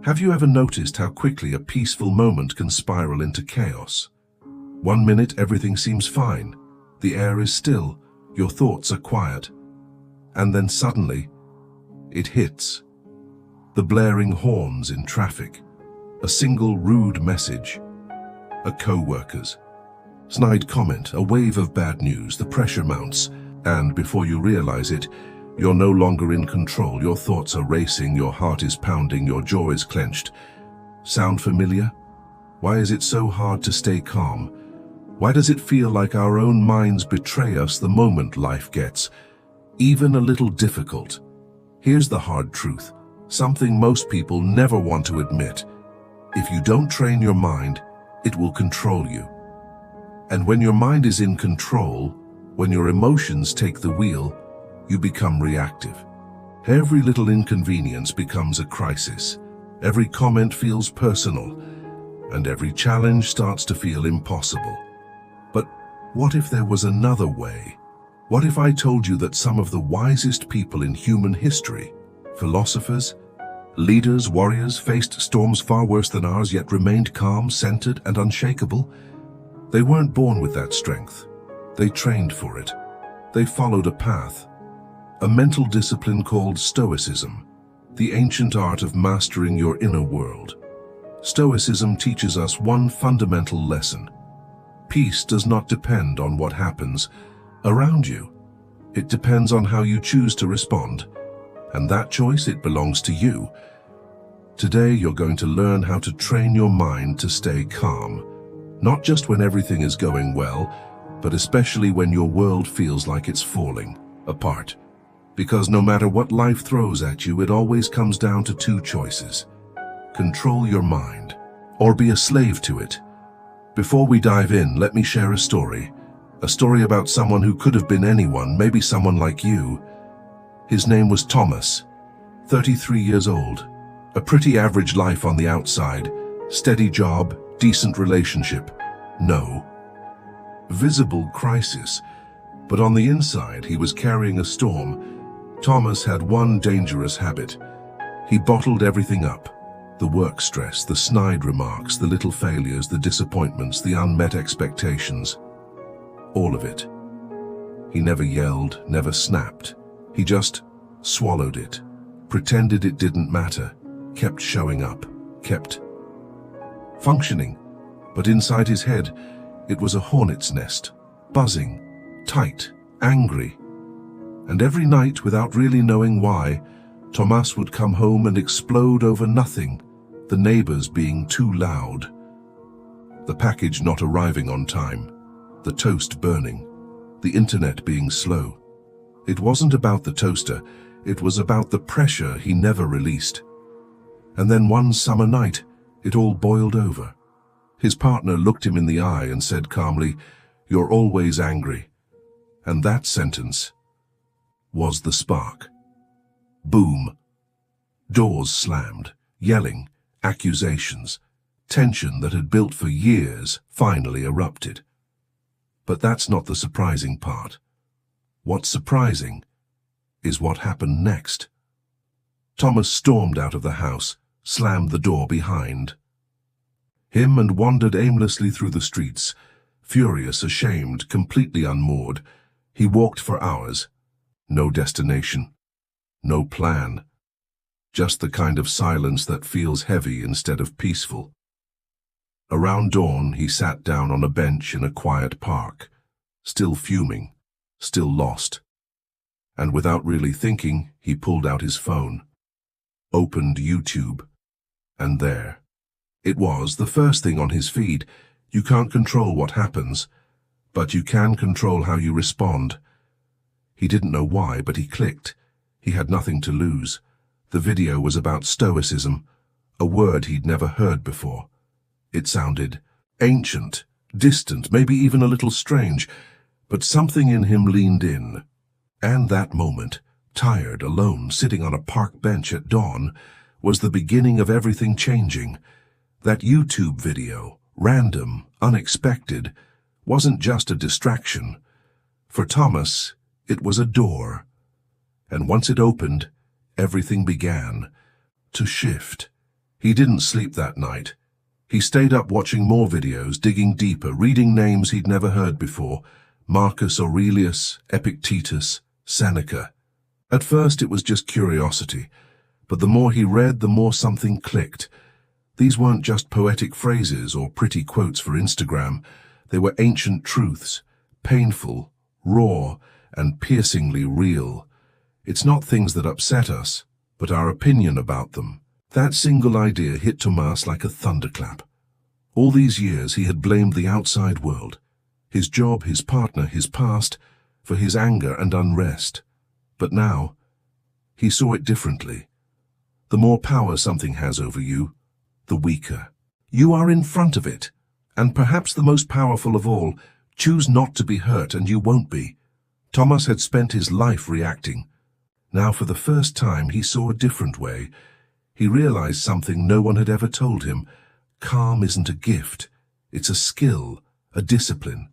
Have you ever noticed how quickly a peaceful moment can spiral into chaos? 1 minute everything seems fine, the air is still, your thoughts are quiet, and then suddenly, it hits. The blaring horns in traffic, a single rude message, a co-worker's snide comment, a wave of bad news, the pressure mounts, and before you realize it, you're no longer in control. Your thoughts are racing, your heart is pounding, your jaw is clenched. Sound familiar? Why is it so hard to stay calm? Why does it feel like our own minds betray us the moment life gets even a little difficult? Here's the hard truth, something most people never want to admit. If you don't train your mind, it will control you. And when your mind is in control, when your emotions take the wheel, you become reactive. Every little inconvenience becomes a crisis. Every comment feels personal, and every challenge starts to feel impossible. But what if there was another way? What if I told you that some of the wisest people in human history, philosophers, leaders, warriors, faced storms far worse than ours, yet remained calm, centered, and unshakable? They weren't born with that strength. They trained for it. They followed a path, a mental discipline called Stoicism, the ancient art of mastering your inner world. Stoicism teaches us one fundamental lesson. Peace does not depend on what happens around you. It depends on how you choose to respond. And that choice, it belongs to you. Today, you're going to learn how to train your mind to stay calm, not just when everything is going well, but especially when your world feels like it's falling apart. Because no matter what life throws at you, it always comes down to two choices. Control your mind, or be a slave to it. Before we dive in, let me share a story about someone who could have been anyone, maybe someone like you. His name was Thomas, 33 years old, a pretty average life on the outside, steady job, decent relationship, no visible crisis. But on the inside, he was carrying a storm. Thomas had one dangerous habit. He bottled everything up. The work stress, the snide remarks, the little failures, the disappointments, the unmet expectations. All of it. He never yelled, never snapped. He just swallowed it, pretended it didn't matter, kept showing up, kept functioning. But inside his head, it was a hornet's nest, buzzing, tight, angry. And every night, without really knowing why, Thomas would come home and explode over nothing, the neighbors being too loud, the package not arriving on time, the toast burning, the internet being slow. It wasn't about the toaster, it was about the pressure he never released. And then one summer night, it all boiled over. His partner looked him in the eye and said calmly, "You're always angry." And that sentence was the spark. Boom. Doors slammed, yelling, accusations, tension that had built for years finally erupted. But that's not the surprising part. What's surprising is what happened next. Thomas stormed out of the house, slammed the door behind him, and wandered aimlessly through the streets, furious, ashamed, completely unmoored. He walked for hours. No destination, no plan, just the kind of silence that feels heavy instead of peaceful. Around dawn, he sat down on a bench in a quiet park, still fuming, still lost. And without really thinking, he pulled out his phone, opened YouTube, and there it was, the first thing on his feed. You can't control what happens, but you can control how you respond. He didn't know why, but he clicked. He had nothing to lose. The video was about Stoicism, a word he'd never heard before. It sounded ancient, distant, maybe even a little strange, but something in him leaned in. And that moment, tired, alone, sitting on a park bench at dawn, was the beginning of everything changing. That YouTube video, random, unexpected, wasn't just a distraction. For Thomas, it was a door. And once it opened, everything began to shift. He didn't sleep that night. He stayed up watching more videos, digging deeper, reading names he'd never heard before. Marcus Aurelius, Epictetus, Seneca. At first it was just curiosity, but the more he read, the more something clicked. These weren't just poetic phrases or pretty quotes for Instagram. They were ancient truths, painful, raw, and piercingly real. It's not things that upset us, but our opinion about them. That single idea hit Tomas like a thunderclap. All these years he had blamed the outside world, his job, his partner, his past, for his anger and unrest. But now, he saw it differently. The more power something has over you, the weaker. You are in front of it, and perhaps the most powerful of all, choose not to be hurt and you won't be. Tomas had spent his life reacting. Now for the first time he saw a different way. He realized something no one had ever told him. Calm isn't a gift. It's a skill, a discipline.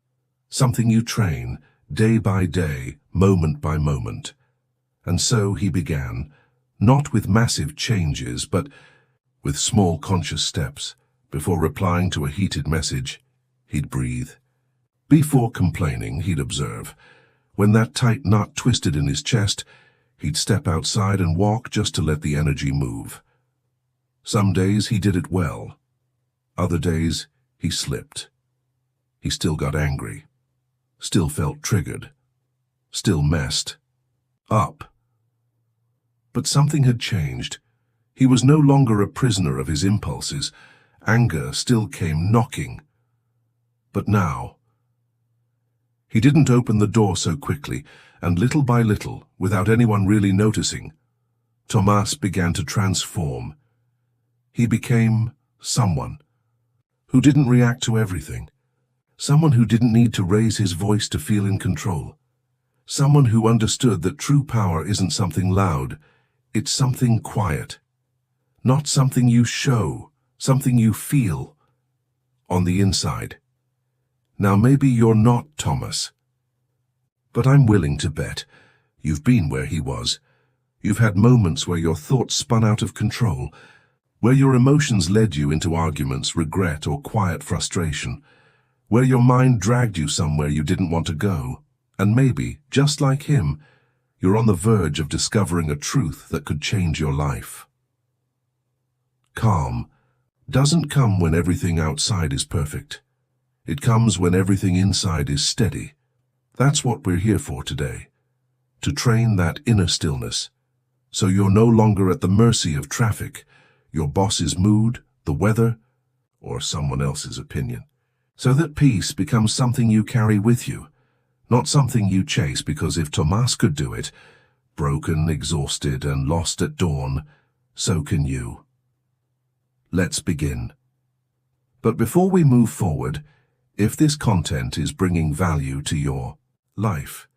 Something you train, day by day, moment by moment. And so he began, not with massive changes, but with small conscious steps. Before replying to a heated message, he'd breathe. Before complaining, he'd observe. When that tight knot twisted in his chest, he'd step outside and walk just to let the energy move. Some days he did it well. Other days he slipped. He still got angry, still felt triggered, still messed up. But something had changed. He was no longer a prisoner of his impulses. Anger still came knocking. But now, he didn't open the door so quickly, and little by little, without anyone really noticing, Tomas began to transform. He became someone who didn't react to everything, someone who didn't need to raise his voice to feel in control, someone who understood that true power isn't something loud, it's something quiet, not something you show, something you feel on the inside. Now maybe you're not Tomas, but I'm willing to bet you've been where he was. You've had moments where your thoughts spun out of control, where your emotions led you into arguments, regret, or quiet frustration, where your mind dragged you somewhere you didn't want to go. And maybe, just like him, you're on the verge of discovering a truth that could change your life. Calm doesn't come when everything outside is perfect. It comes when everything inside is steady. That's what we're here for today, to train that inner stillness, so you're no longer at the mercy of traffic, your boss's mood, the weather, or someone else's opinion, so that peace becomes something you carry with you, not something you chase, because if Tomas could do it, broken, exhausted, and lost at dawn, so can you. Let's begin. But before we move forward, if this content is bringing value to your life,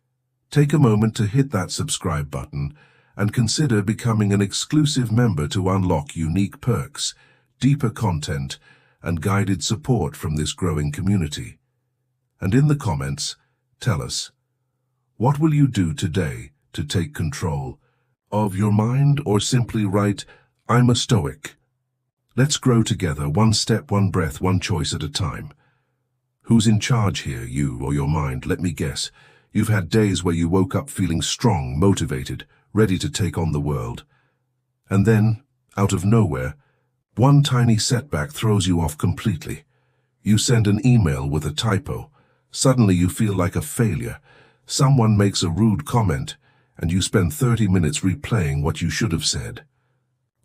take a moment to hit that subscribe button and consider becoming an exclusive member to unlock unique perks, deeper content, and guided support from this growing community. And in the comments, tell us, what will you do today to take control of your mind, or simply write, I'm a Stoic. Let's grow together, one step, one breath, one choice at a time. Who's in charge here, you or your mind? Let me guess. You've had days where you woke up feeling strong, motivated, ready to take on the world. And then, out of nowhere, one tiny setback throws you off completely. You send an email with a typo. Suddenly you feel like a failure. Someone makes a rude comment, and you spend 30 minutes replaying what you should have said.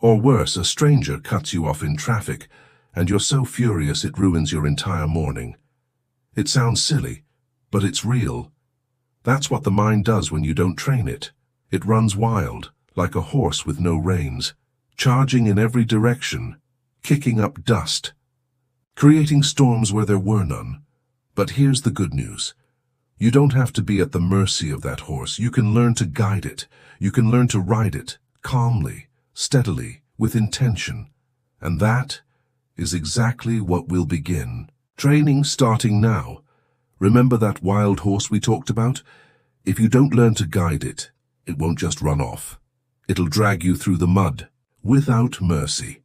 Or worse, a stranger cuts you off in traffic, and you're so furious it ruins your entire morning. It sounds silly, but it's real. That's what the mind does when you don't train it. It runs wild, like a horse with no reins, charging in every direction, kicking up dust, creating storms where there were none. But here's the good news. You don't have to be at the mercy of that horse. You can learn to guide it. You can learn to ride it, calmly, steadily, with intention. And that is exactly what we'll begin. Training starting now. Remember that wild horse we talked about? If you don't learn to guide it, it won't just run off. It'll drag you through the mud, without mercy.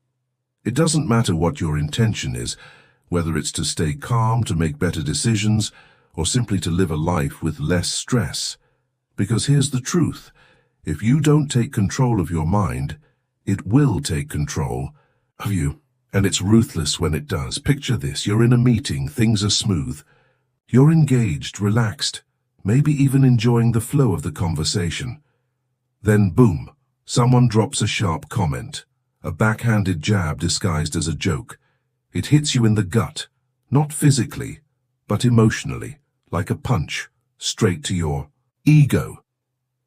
It doesn't matter what your intention is, whether it's to stay calm, to make better decisions, or simply to live a life with less stress. Because here's the truth. If you don't take control of your mind, it will take control of you. And it's ruthless when it does. Picture this. You're in a meeting. Things are smooth. You're engaged, relaxed, maybe even enjoying the flow of the conversation. Then boom, someone drops a sharp comment, a backhanded jab disguised as a joke. It hits you in the gut, not physically, but emotionally, like a punch, straight to your ego.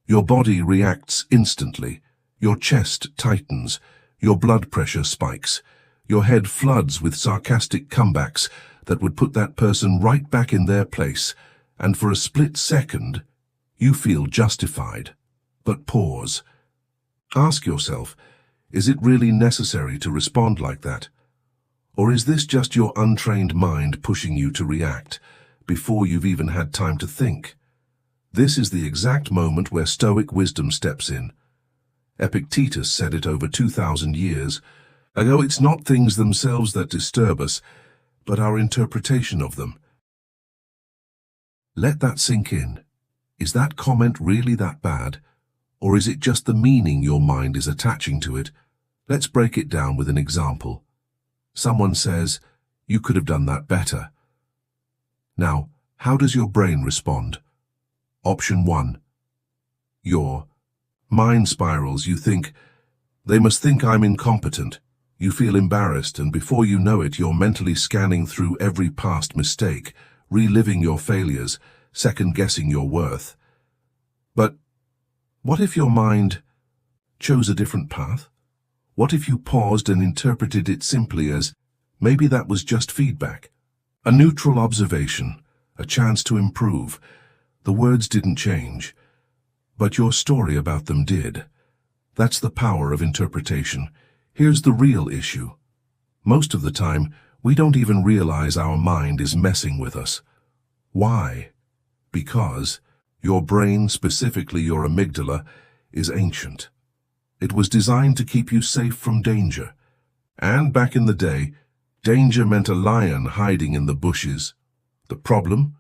Your body reacts instantly. Your chest tightens. Your blood pressure spikes. Your head floods with sarcastic comebacks that would put that person right back in their place, and for a split second, you feel justified. But pause. Ask yourself, is it really necessary to respond like that? Or is this just your untrained mind pushing you to react before you've even had time to think? This is the exact moment where Stoic wisdom steps in. Epictetus said it over 2,000 years ago. It's not things themselves that disturb us, but our interpretation of them. Let that sink in. Is that comment really that bad? Or is it just the meaning your mind is attaching to it? Let's break it down with an example. Someone says, "You could have done that better." Now, how does your brain respond? Option 1. Your mind spirals. You think, "They must think I'm incompetent." You feel embarrassed, and before you know it, you're mentally scanning through every past mistake, reliving your failures, second-guessing your worth. But what if your mind chose a different path? What if you paused and interpreted it simply as, maybe that was just feedback, a neutral observation, a chance to improve? The words didn't change, but your story about them did. That's the power of interpretation. Here's the real issue. Most of the time, we don't even realize our mind is messing with us. Why? Because your brain, specifically your amygdala, is ancient. It was designed to keep you safe from danger. And back in the day, danger meant a lion hiding in the bushes. The problem?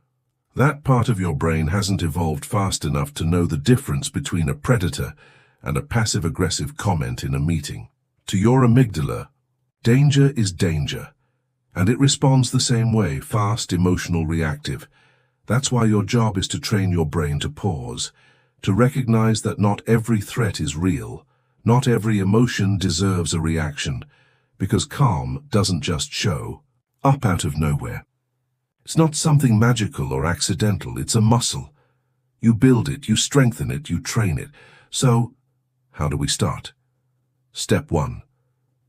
That part of your brain hasn't evolved fast enough to know the difference between a predator and a passive-aggressive comment in a meeting. To your amygdala, danger is danger, and it responds the same way, fast, emotional, reactive. That's why your job is to train your brain to pause, to recognize that not every threat is real, not every emotion deserves a reaction, because calm doesn't just show up out of nowhere. It's not something magical or accidental, it's a muscle. You build it, you strengthen it, you train it. So, how do we start? Step 1.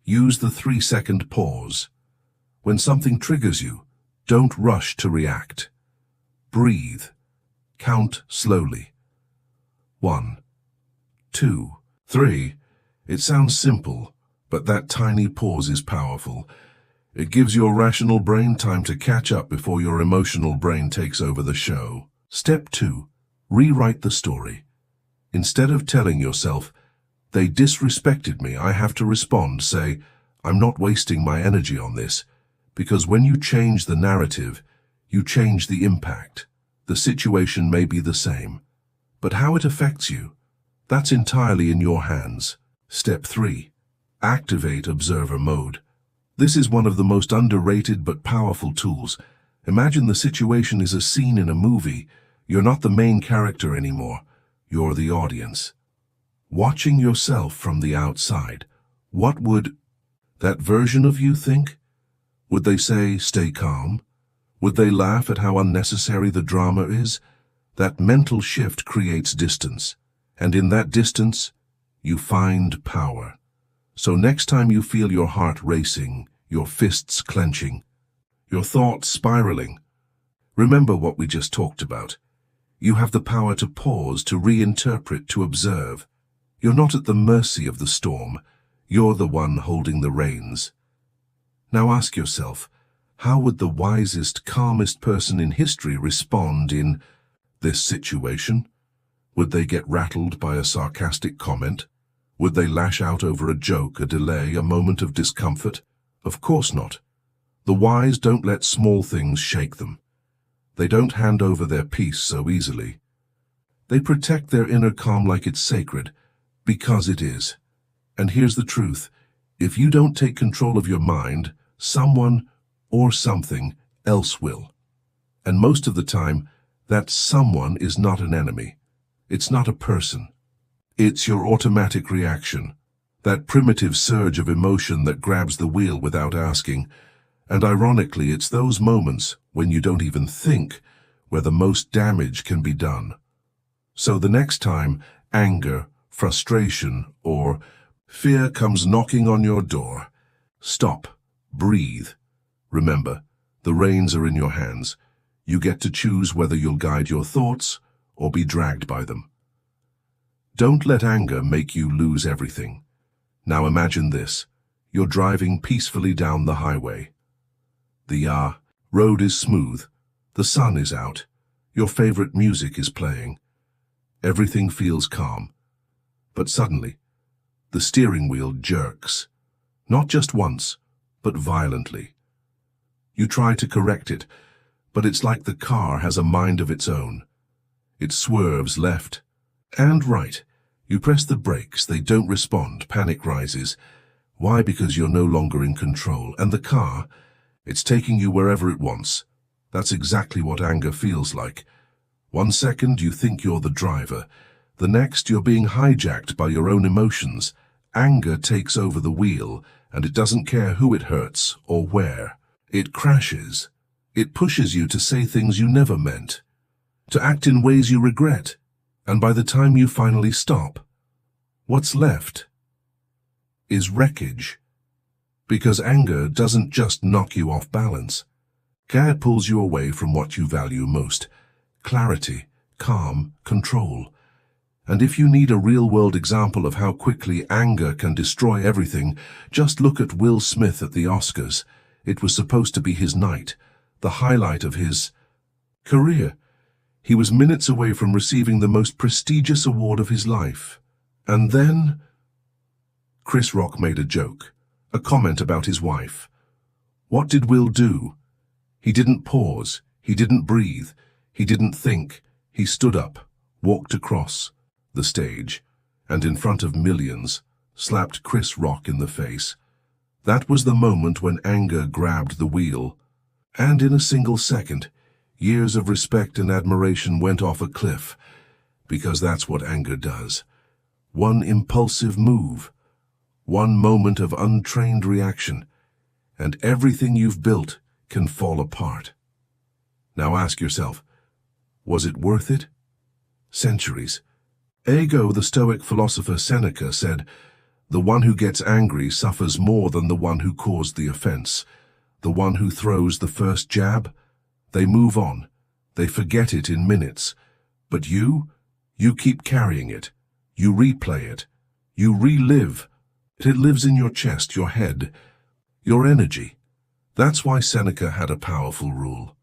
Use the 3-second pause. When something triggers you, don't rush to react. Breathe. Count slowly. 1, 2, 3. It sounds simple, but that tiny pause is powerful. It gives your rational brain time to catch up before your emotional brain takes over the show. Step 2. Rewrite the story. Instead of telling yourself, "They disrespected me, I have to respond," say, "I'm not wasting my energy on this." Because when you change the narrative, you change the impact. The situation may be the same, but how it affects you, that's entirely in your hands. Step 3. Activate observer mode. This is one of the most underrated but powerful tools. Imagine the situation is a scene in a movie. You're not the main character anymore. You're the audience. Watching yourself from the outside, what would that version of you think? Would they say, "Stay calm"? Would they laugh at how unnecessary the drama is? That mental shift creates distance, and in that distance, you find power. So next time you feel your heart racing, your fists clenching, your thoughts spiraling, remember what we just talked about. You have the power to pause, to reinterpret, to observe. You're not at the mercy of the storm. You're the one holding the reins. Now ask yourself, how would the wisest, calmest person in history respond in this situation? Would they get rattled by a sarcastic comment? Would they lash out over a joke, a delay, a moment of discomfort? Of course not. The wise don't let small things shake them. They don't hand over their peace so easily. They protect their inner calm like it's sacred, because it is. And here's the truth. If you don't take control of your mind, someone or something else will. And most of the time, that someone is not an enemy. It's not a person. It's your automatic reaction, that primitive surge of emotion that grabs the wheel without asking. And ironically, it's those moments when you don't even think where the most damage can be done. So the next time anger, frustration, or fear comes knocking on your door, stop, breathe. Remember, the reins are in your hands. You get to choose whether you'll guide your thoughts or be dragged by them. Don't let anger make you lose everything. Now imagine this. You're driving peacefully down the highway. The road is smooth. The sun is out. Your favorite music is playing. Everything feels calm. But suddenly, the steering wheel jerks. Not just once, but violently. You try to correct it, but it's like the car has a mind of its own. It swerves left and right. You press the brakes, they don't respond, panic rises. Why? Because you're no longer in control. And the car, it's taking you wherever it wants. That's exactly what anger feels like. One second you think you're the driver. The next you're being hijacked by your own emotions. Anger takes over the wheel, and it doesn't care who it hurts or where. It crashes. It pushes you to say things you never meant, to act in ways you regret. And by the time you finally stop, what's left is wreckage. Because anger doesn't just knock you off balance. It pulls you away from what you value most. Clarity, calm, control. And if you need a real-world example of how quickly anger can destroy everything, just look at Will Smith at the Oscars. It was supposed to be his night, the highlight of his career. He was minutes away from receiving the most prestigious award of his life. And then Chris Rock made a joke, a comment about his wife. What did Will do? He didn't pause, he didn't breathe, he didn't think. He stood up, walked across the stage, and in front of millions, slapped Chris Rock in the face. That was the moment when anger grabbed the wheel. And in a single second, years of respect and admiration went off a cliff, because that's what anger does. One impulsive move, one moment of untrained reaction, and everything you've built can fall apart. Now ask yourself, was it worth it? Centuries. Ago, the Stoic philosopher Seneca said, "The one who gets angry suffers more than the one who caused the offense. The one who throws the first jab, they move on. They forget it in minutes. But you keep carrying it. You replay it. You relive. It lives in your chest, your head, your energy." That's why Seneca had a powerful rule.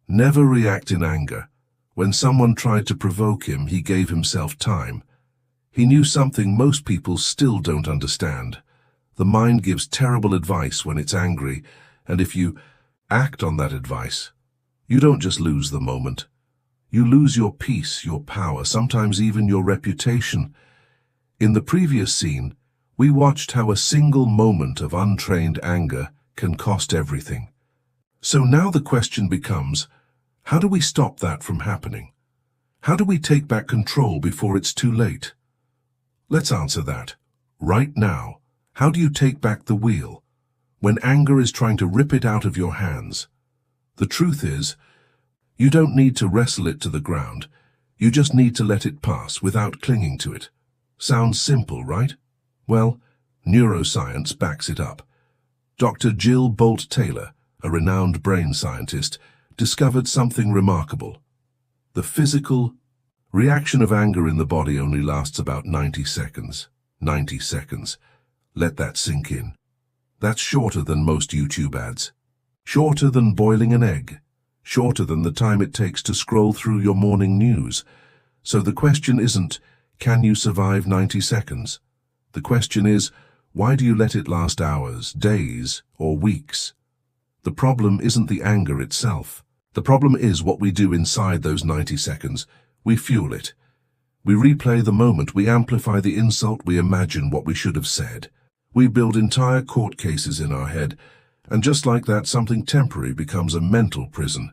Never react in anger. When someone tried to provoke him, he gave himself time. He knew something most people still don't understand. The mind gives terrible advice when it's angry, and if you act on that advice, you don't just lose the moment. You lose your peace, your power, sometimes even your reputation. In the previous scene, we watched how a single moment of untrained anger can cost everything. So now the question becomes, how do we stop that from happening? How do we take back control before it's too late? Let's answer that. Right now, how do you take back the wheel when anger is trying to rip it out of your hands? The truth is, you don't need to wrestle it to the ground. You just need to let it pass without clinging to it. Sounds simple, right? Well, neuroscience backs it up. Dr. Jill Bolt Taylor, a renowned brain scientist, discovered something remarkable. The physical reaction of anger in the body only lasts about 90 seconds. 90 seconds. Let that sink in. That's shorter than most YouTube ads. Shorter than boiling an egg. Shorter than the time it takes to scroll through your morning news. So the question isn't, can you survive 90 seconds? The question is, Why do you let it last hours, days, or weeks? The problem isn't the anger itself. The problem is what we do inside those 90 seconds. We fuel it. We replay the moment, we amplify the insult, we imagine what we should have said. We build entire court cases in our head, and just like that, something temporary becomes a mental prison.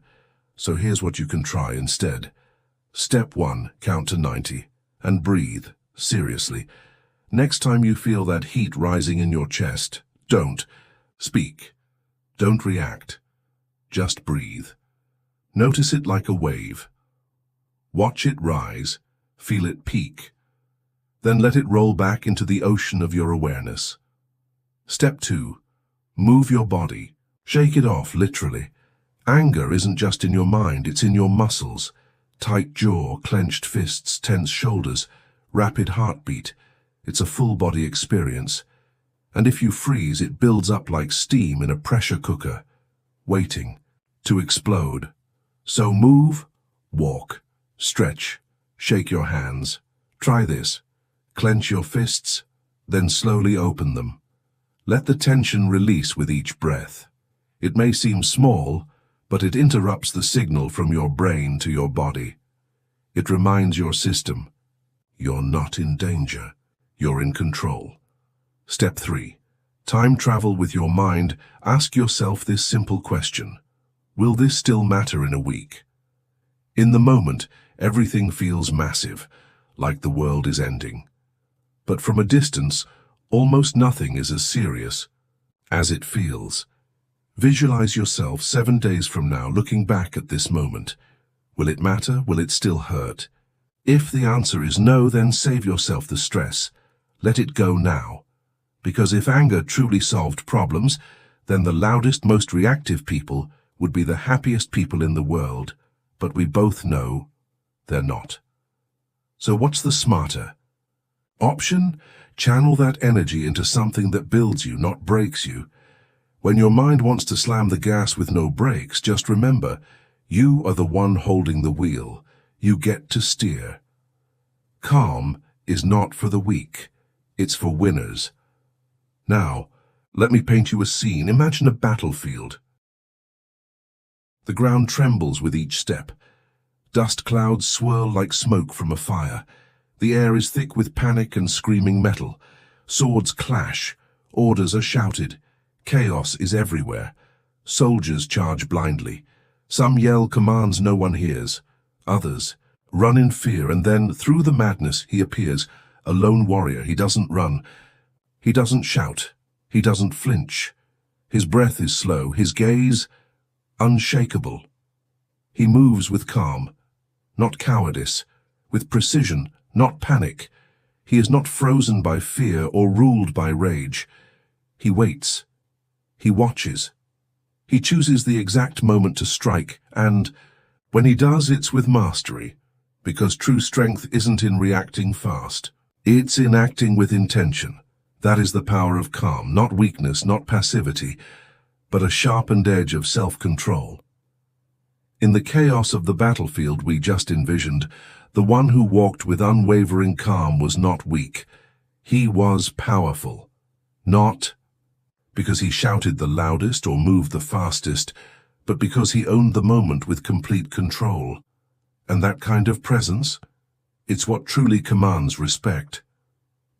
So here's what you can try instead. Step 1, count to 90, and breathe, seriously. Next time you feel that heat rising in your chest, don't speak. Don't react. Just breathe. Notice it like a wave. Watch it rise, feel it peak. Then let it roll back into the ocean of your awareness. Step 2, move your body. Shake it off, literally. Anger isn't just in your mind, it's in your muscles. Tight jaw, clenched fists, tense shoulders, rapid heartbeat. It's a full-body experience. And if you freeze, it builds up like steam in a pressure cooker, waiting to explode. So move, walk, stretch, shake your hands. Try this. Clench your fists, then slowly open them. Let the tension release with each breath. It may seem small, but it interrupts the signal from your brain to your body. It reminds your system, you're not in danger, you're in control. Step 3. Time travel with your mind. Ask yourself this simple question. Will this still matter in a week? In the moment, everything feels massive, like the world is ending. But from a distance, almost nothing is as serious as it feels. Visualize yourself 7 days from now looking back at this moment. Will it matter? Will it still hurt? If the answer is no, then save yourself the stress. Let it go now. Because if anger truly solved problems, then the loudest, most reactive people would be the happiest people in the world. But we both know they're not. So what's the smarter option? Channel that energy into something that builds you, not breaks you. When your mind wants to slam the gas with no brakes, just remember, you are the one holding the wheel. You get to steer. Calm is not for the weak. It's for winners. Now, let me paint you a scene. Imagine a battlefield. The ground trembles with each step. Dust clouds swirl like smoke from a fire. The air is thick with panic and screaming metal. Swords clash. Orders are shouted. Chaos is everywhere. Soldiers charge blindly. Some yell commands no one hears. Others run in fear, and then, through the madness, he appears, a lone warrior. He doesn't run. He doesn't shout. He doesn't flinch. His breath is slow, his gaze unshakable. He moves with calm, not cowardice, with precision, not panic. He is not frozen by fear or ruled by rage. He waits. He watches. He chooses the exact moment to strike, and when he does, it's with mastery, because true strength isn't in reacting fast. It's in acting with intention. That is the power of calm, not weakness, not passivity, but a sharpened edge of self-control. In the chaos of the battlefield we just envisioned, the one who walked with unwavering calm was not weak. He was powerful. Not because he shouted the loudest or moved the fastest, but because he owned the moment with complete control. And that kind of presence, it's what truly commands respect.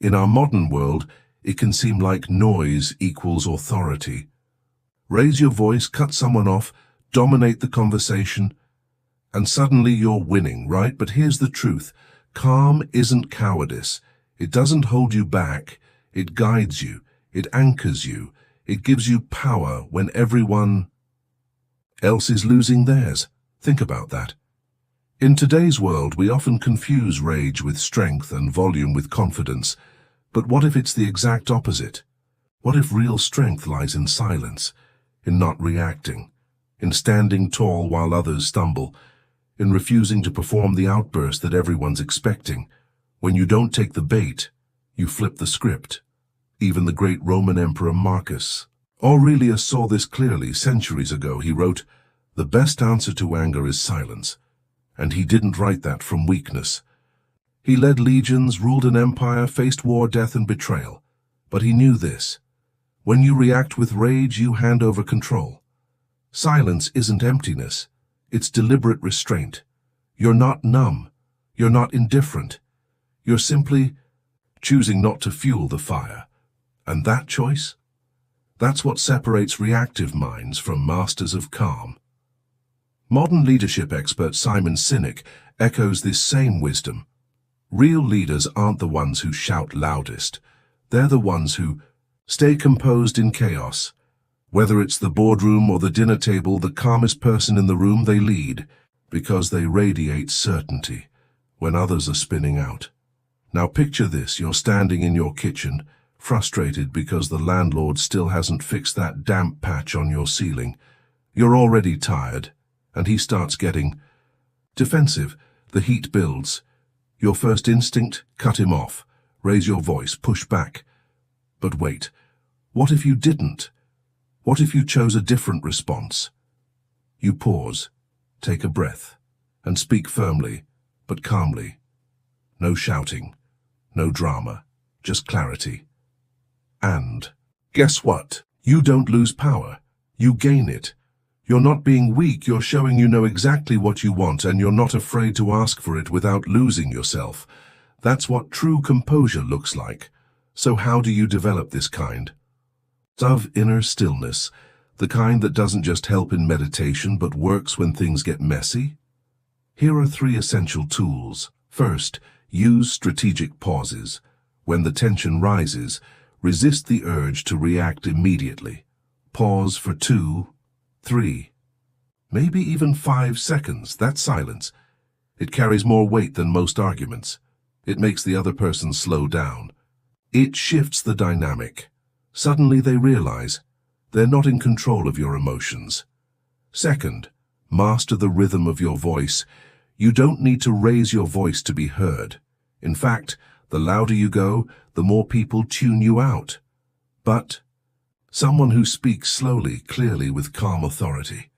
In our modern world, it can seem like noise equals authority. Raise your voice, cut someone off, dominate the conversation, and suddenly you're winning, right? But here's the truth. Calm isn't cowardice. It doesn't hold you back. It guides you. It anchors you. It gives you power when everyone else is losing theirs. Think about that. In today's world, we often confuse rage with strength and volume with confidence. But what if it's the exact opposite? What if real strength lies in silence, in not reacting, in standing tall while others stumble, in refusing to perform the outburst that everyone's expecting? When you don't take the bait, you flip the script. Even the great Roman Emperor Marcus Aurelius saw this clearly. Centuries ago, he wrote, "The best answer to anger is silence." And he didn't write that from weakness. He led legions, ruled an empire, faced war, death, and betrayal. But he knew this. When you react with rage, you hand over control. Silence isn't emptiness. It's deliberate restraint. You're not numb. You're not indifferent. You're simply choosing not to fuel the fire. And that choice? That's what separates reactive minds from masters of calm. Modern leadership expert Simon Sinek echoes this same wisdom. Real leaders aren't the ones who shout loudest. They're the ones who stay composed in chaos. Whether it's the boardroom or the dinner table, the calmest person in the room, they lead because they radiate certainty when others are spinning out. Now picture this, you're standing in your kitchen, frustrated because the landlord still hasn't fixed that damp patch on your ceiling. You're already tired, and he starts getting defensive. The heat builds. Your first instinct, cut him off, raise your voice, push back. But wait, what if you didn't? What if you chose a different response? You pause, take a breath, and speak firmly, but calmly. No shouting, no drama, just clarity. And guess what? You don't lose power. You gain it. You're not being weak, you're showing you know exactly what you want, and you're not afraid to ask for it without losing yourself. That's what true composure looks like. So how do you develop this kind of inner stillness, the kind that doesn't just help in meditation but works when things get messy? Here are 3 essential tools. First, use strategic pauses. When the tension rises, resist the urge to react immediately. Pause for 2, 3, maybe even 5 seconds. That silence, it carries more weight than most arguments. It makes the other person slow down. It shifts the dynamic. Suddenly they realize they're not in control of your emotions. Second, master the rhythm of your voice. You don't need to raise your voice to be heard. In fact, the louder you go, the more people tune you out. But someone who speaks slowly, clearly, with calm authority.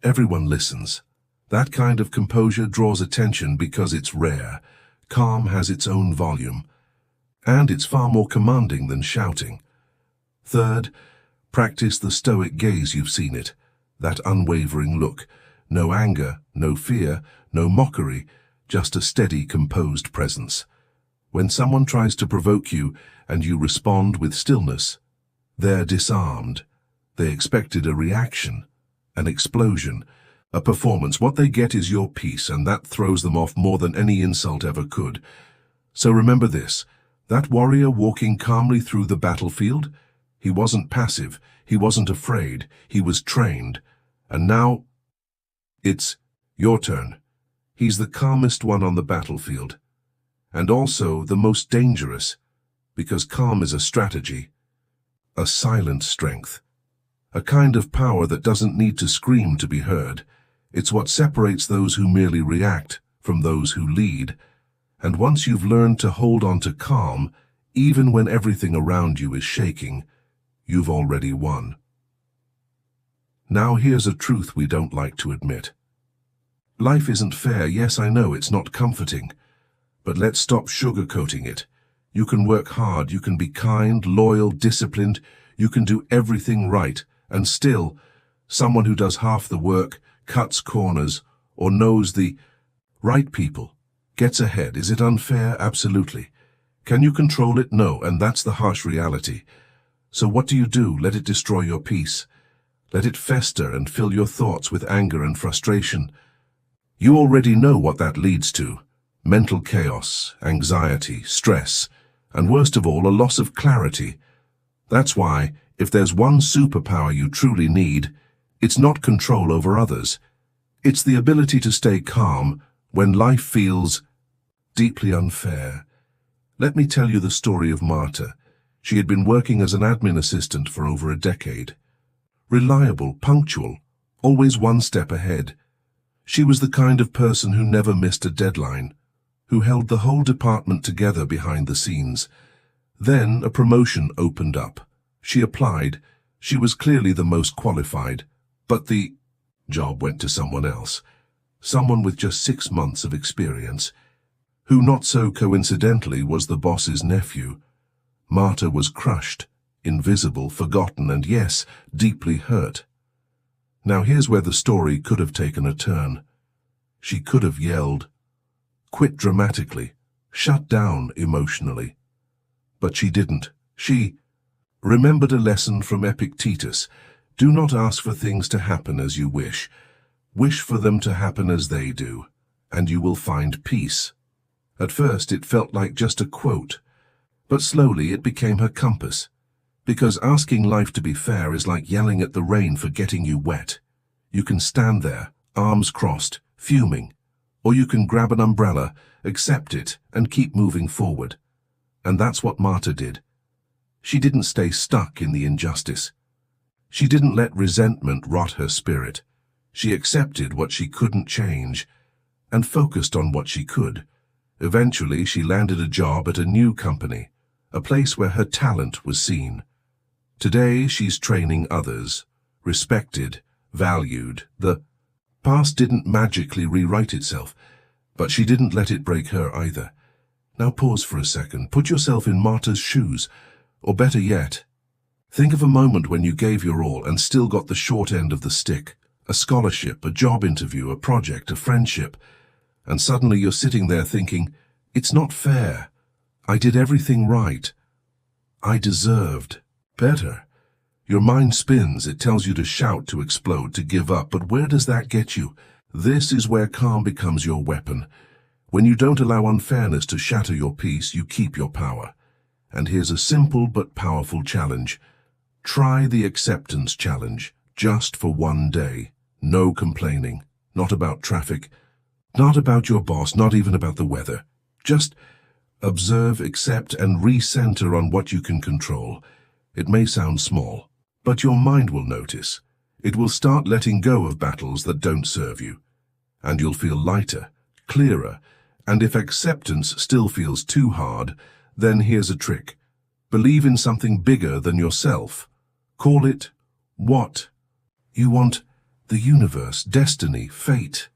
Everyone listens. That kind of composure draws attention because it's rare. Calm has its own volume, and it's far more commanding than shouting. Third, practice the Stoic gaze. You've seen it. That unwavering look. No anger, no fear, no mockery, just a steady, composed presence. When someone tries to provoke you and you respond with stillness, they're disarmed. They expected a reaction, an explosion, a performance. What they get is your peace, and that throws them off more than any insult ever could. So remember this, that warrior walking calmly through the battlefield, he wasn't passive, he wasn't afraid, he was trained. And now, it's your turn. He's the calmest one on the battlefield, and also the most dangerous, because calm is a strategy, a silent strength, a kind of power that doesn't need to scream to be heard. It's what separates those who merely react from those who lead. And once you've learned to hold on to calm, even when everything around you is shaking, you've already won. Now here's a truth we don't like to admit. Life isn't fair. Yes, I know it's not comforting, but let's stop sugarcoating it. You can work hard, you can be kind, loyal, disciplined, you can do everything right, and still, someone who does half the work, cuts corners, or knows the right people, gets ahead. Is it unfair? Absolutely. Can you control it? No, and that's the harsh reality. So what do? Let it destroy your peace. Let it fester and fill your thoughts with anger and frustration. You already know what that leads to. Mental chaos, anxiety, stress, and worst of all, a loss of clarity. That's why, if there's one superpower you truly need, it's not control over others. It's the ability to stay calm when life feels deeply unfair. Let me tell you the story of Marta. She had been working as an admin assistant for over a decade. Reliable, punctual, always one step ahead. She was the kind of person who never missed a deadline, who held the whole department together behind the scenes. Then a promotion opened up. She applied. She was clearly the most qualified, but the job went to someone else. Someone with just 6 months of experience, who not so coincidentally was the boss's nephew. Marta was crushed, invisible, forgotten, and yes, deeply hurt. Now here's where the story could have taken a turn. She could have yelled, quit dramatically, shut down emotionally. But she didn't. She remembered a lesson from Epictetus. Do not ask for things to happen as you wish. Wish for them to happen as they do, and you will find peace. At first it felt like just a quote, but slowly it became her compass. Because asking life to be fair is like yelling at the rain for getting you wet. You can stand there, arms crossed, fuming, or you can grab an umbrella, accept it, and keep moving forward. And that's what Marta did. She didn't stay stuck in the injustice. She didn't let resentment rot her spirit. She accepted what she couldn't change and focused on what she could. Eventually, she landed a job at a new company, a place where her talent was seen. Today, she's training others, respected, valued. The past didn't magically rewrite itself, but she didn't let it break her either. Now pause for a second. Put yourself in Marta's shoes, or better yet, think of a moment when you gave your all and still got the short end of the stick. A scholarship, a job interview, a project, a friendship. And suddenly you're sitting there thinking, it's not fair. I did everything right. I deserved better. Your mind spins. It tells you to shout, to explode, to give up. But where does that get you? This is where calm becomes your weapon. When you don't allow unfairness to shatter your peace, you keep your power. And here's a simple but powerful challenge. Try the acceptance challenge, just for one day. No complaining, not about traffic, not about your boss, not even about the weather. Just observe, accept, and recenter on what you can control. It may sound small, but your mind will notice. It will start letting go of battles that don't serve you. And you'll feel lighter, clearer, and if acceptance still feels too hard, then here's a trick. Believe in something bigger than yourself. Call it what you want. The universe, destiny, fate,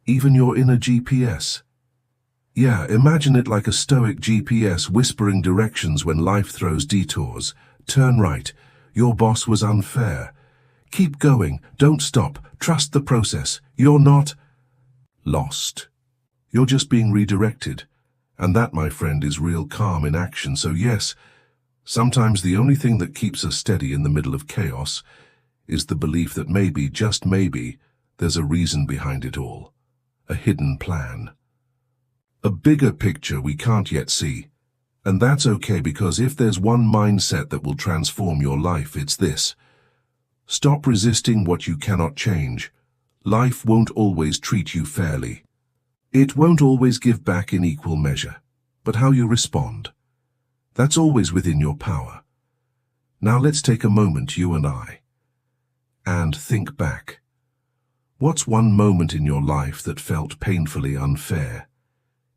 even your inner GPS. Yeah, imagine it like a stoic GPS whispering directions when life throws detours. Turn right. Your boss was unfair. Keep going. Don't stop. Trust the process. You're not lost. You're just being redirected. And that, my friend, is real calm in action. So yes, sometimes the only thing that keeps us steady in the middle of chaos is the belief that maybe, just maybe, there's a reason behind it all. A hidden plan. A bigger picture we can't yet see. And that's okay, because if there's one mindset that will transform your life, it's this. Stop resisting what you cannot change. Life won't always treat you fairly. It won't always give back in equal measure. But how you respond, that's always within your power. Now let's take a moment, you and I, and think back. What's one moment in your life that felt painfully unfair?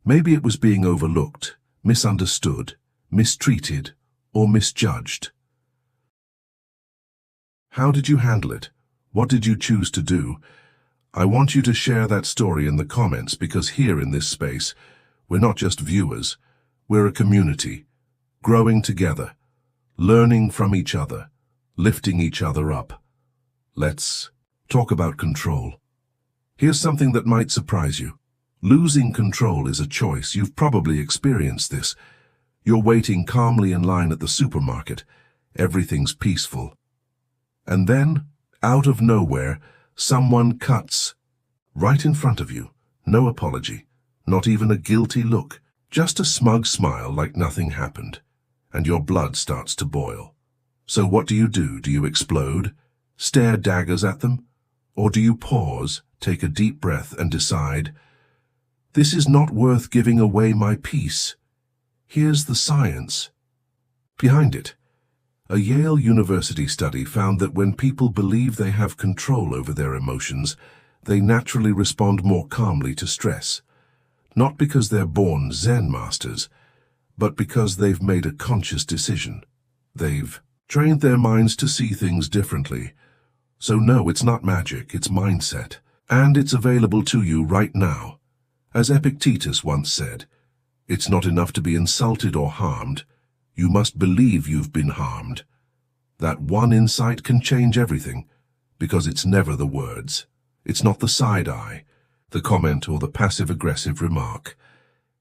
Maybe it was being overlooked, misunderstood, mistreated, or misjudged. How did you handle it? What did you choose to do? I want you to share that story in the comments, because here in this space, we're not just viewers, we're a community, growing together, learning from each other, lifting each other up. Let's talk about control. Here's something that might surprise you. Losing control is a choice. You've probably experienced this. You're waiting calmly in line at the supermarket. Everything's peaceful. And then, out of nowhere, someone cuts right in front of you. No apology, not even a guilty look, just a smug smile like nothing happened. And your blood starts to boil. So what do? Do you explode? Stare daggers at them? Or do you pause, take a deep breath, and decide, this is not worth giving away my peace? Here's the science behind it. A Yale University study found that when people believe they have control over their emotions, they naturally respond more calmly to stress. Not because they're born Zen masters, but because they've made a conscious decision. They've trained their minds to see things differently. So no, it's not magic, it's mindset. And it's available to you right now. As Epictetus once said, it's not enough to be insulted or harmed. You must believe you've been harmed. That one insight can change everything, because it's never the words. It's not the side eye, the comment, or the passive-aggressive remark.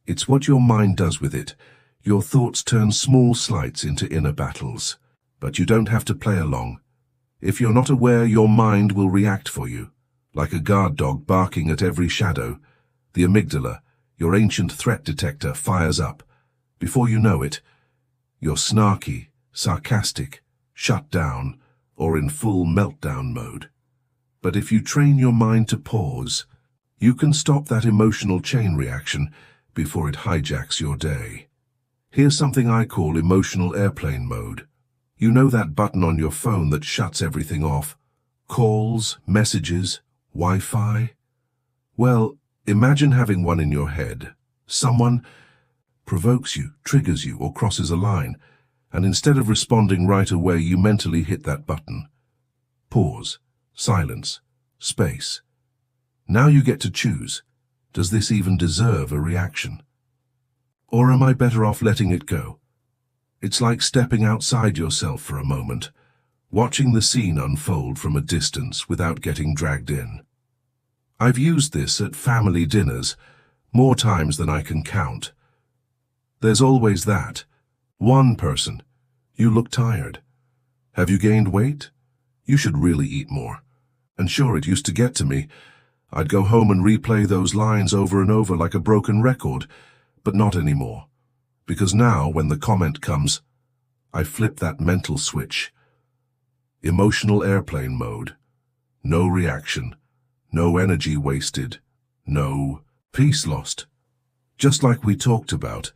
It's what your mind does with it. Your thoughts turn small slights into inner battles. But you don't have to play along. If you're not aware, your mind will react for you, like a guard dog barking at every shadow. The amygdala, your ancient threat detector, fires up. Before you know it, you're snarky, sarcastic, shut down, or in full meltdown mode. But if you train your mind to pause, you can stop that emotional chain reaction before it hijacks your day. Here's something I call emotional airplane mode. You know that button on your phone that shuts everything off? Calls, messages, Wi-Fi? Well, imagine having one in your head. Someone provokes you, triggers you, or crosses a line, and instead of responding right away, you mentally hit that button. Pause, silence, space. Now you get to choose. Does this even deserve a reaction? Or am I better off letting it go? It's like stepping outside yourself for a moment, watching the scene unfold from a distance without getting dragged in. I've used this at family dinners more times than I can count. There's always that. One person. You look tired. Have you gained weight? You should really eat more. And sure, it used to get to me. I'd go home and replay those lines over and over like a broken record, but not anymore. Because now, when the comment comes, I flip that mental switch. Emotional airplane mode. No reaction. No energy wasted. No peace lost. Just like we talked about,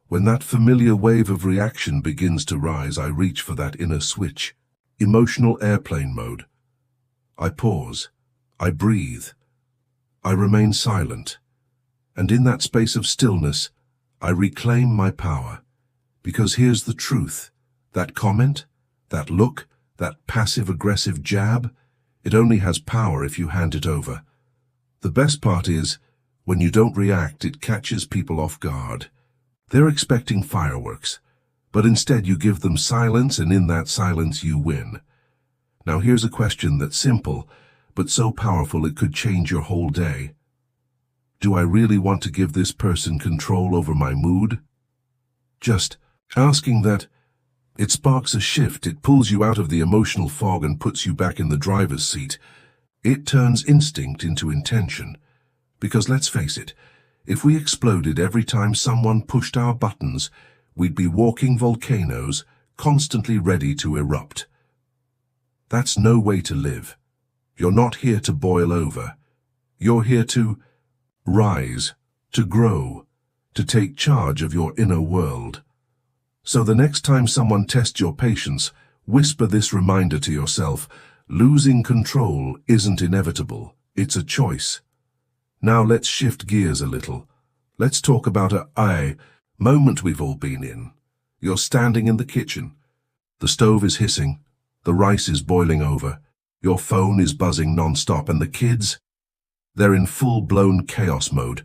when that familiar wave of reaction begins to rise, I reach for that inner switch. Emotional airplane mode. I pause. I breathe. I remain silent. And in that space of stillness, I reclaim my power. Because here's the truth. That comment, that look, that passive-aggressive jab, it only has power if you hand it over. The best part is, when you don't react, it catches people off guard. They're expecting fireworks, but instead you give them silence, and in that silence you win. Now here's a question that's simple, but so powerful it could change your whole day. Do I really want to give this person control over my mood? Just asking that, it sparks a shift. It pulls you out of the emotional fog and puts you back in the driver's seat. It turns instinct into intention. Because let's face it, if we exploded every time someone pushed our buttons, we'd be walking volcanoes, constantly ready to erupt. That's no way to live. You're not here to boil over. You're here to rise, to grow, to take charge of your inner world. So the next time someone tests your patience, whisper this reminder to yourself: losing control isn't inevitable, it's a choice. Now let's shift gears a little. Let's talk about a moment we've all been in. You're standing in the kitchen. The stove is hissing. The rice is boiling over. Your phone is buzzing non-stop, and the kids, they're in full-blown chaos mode.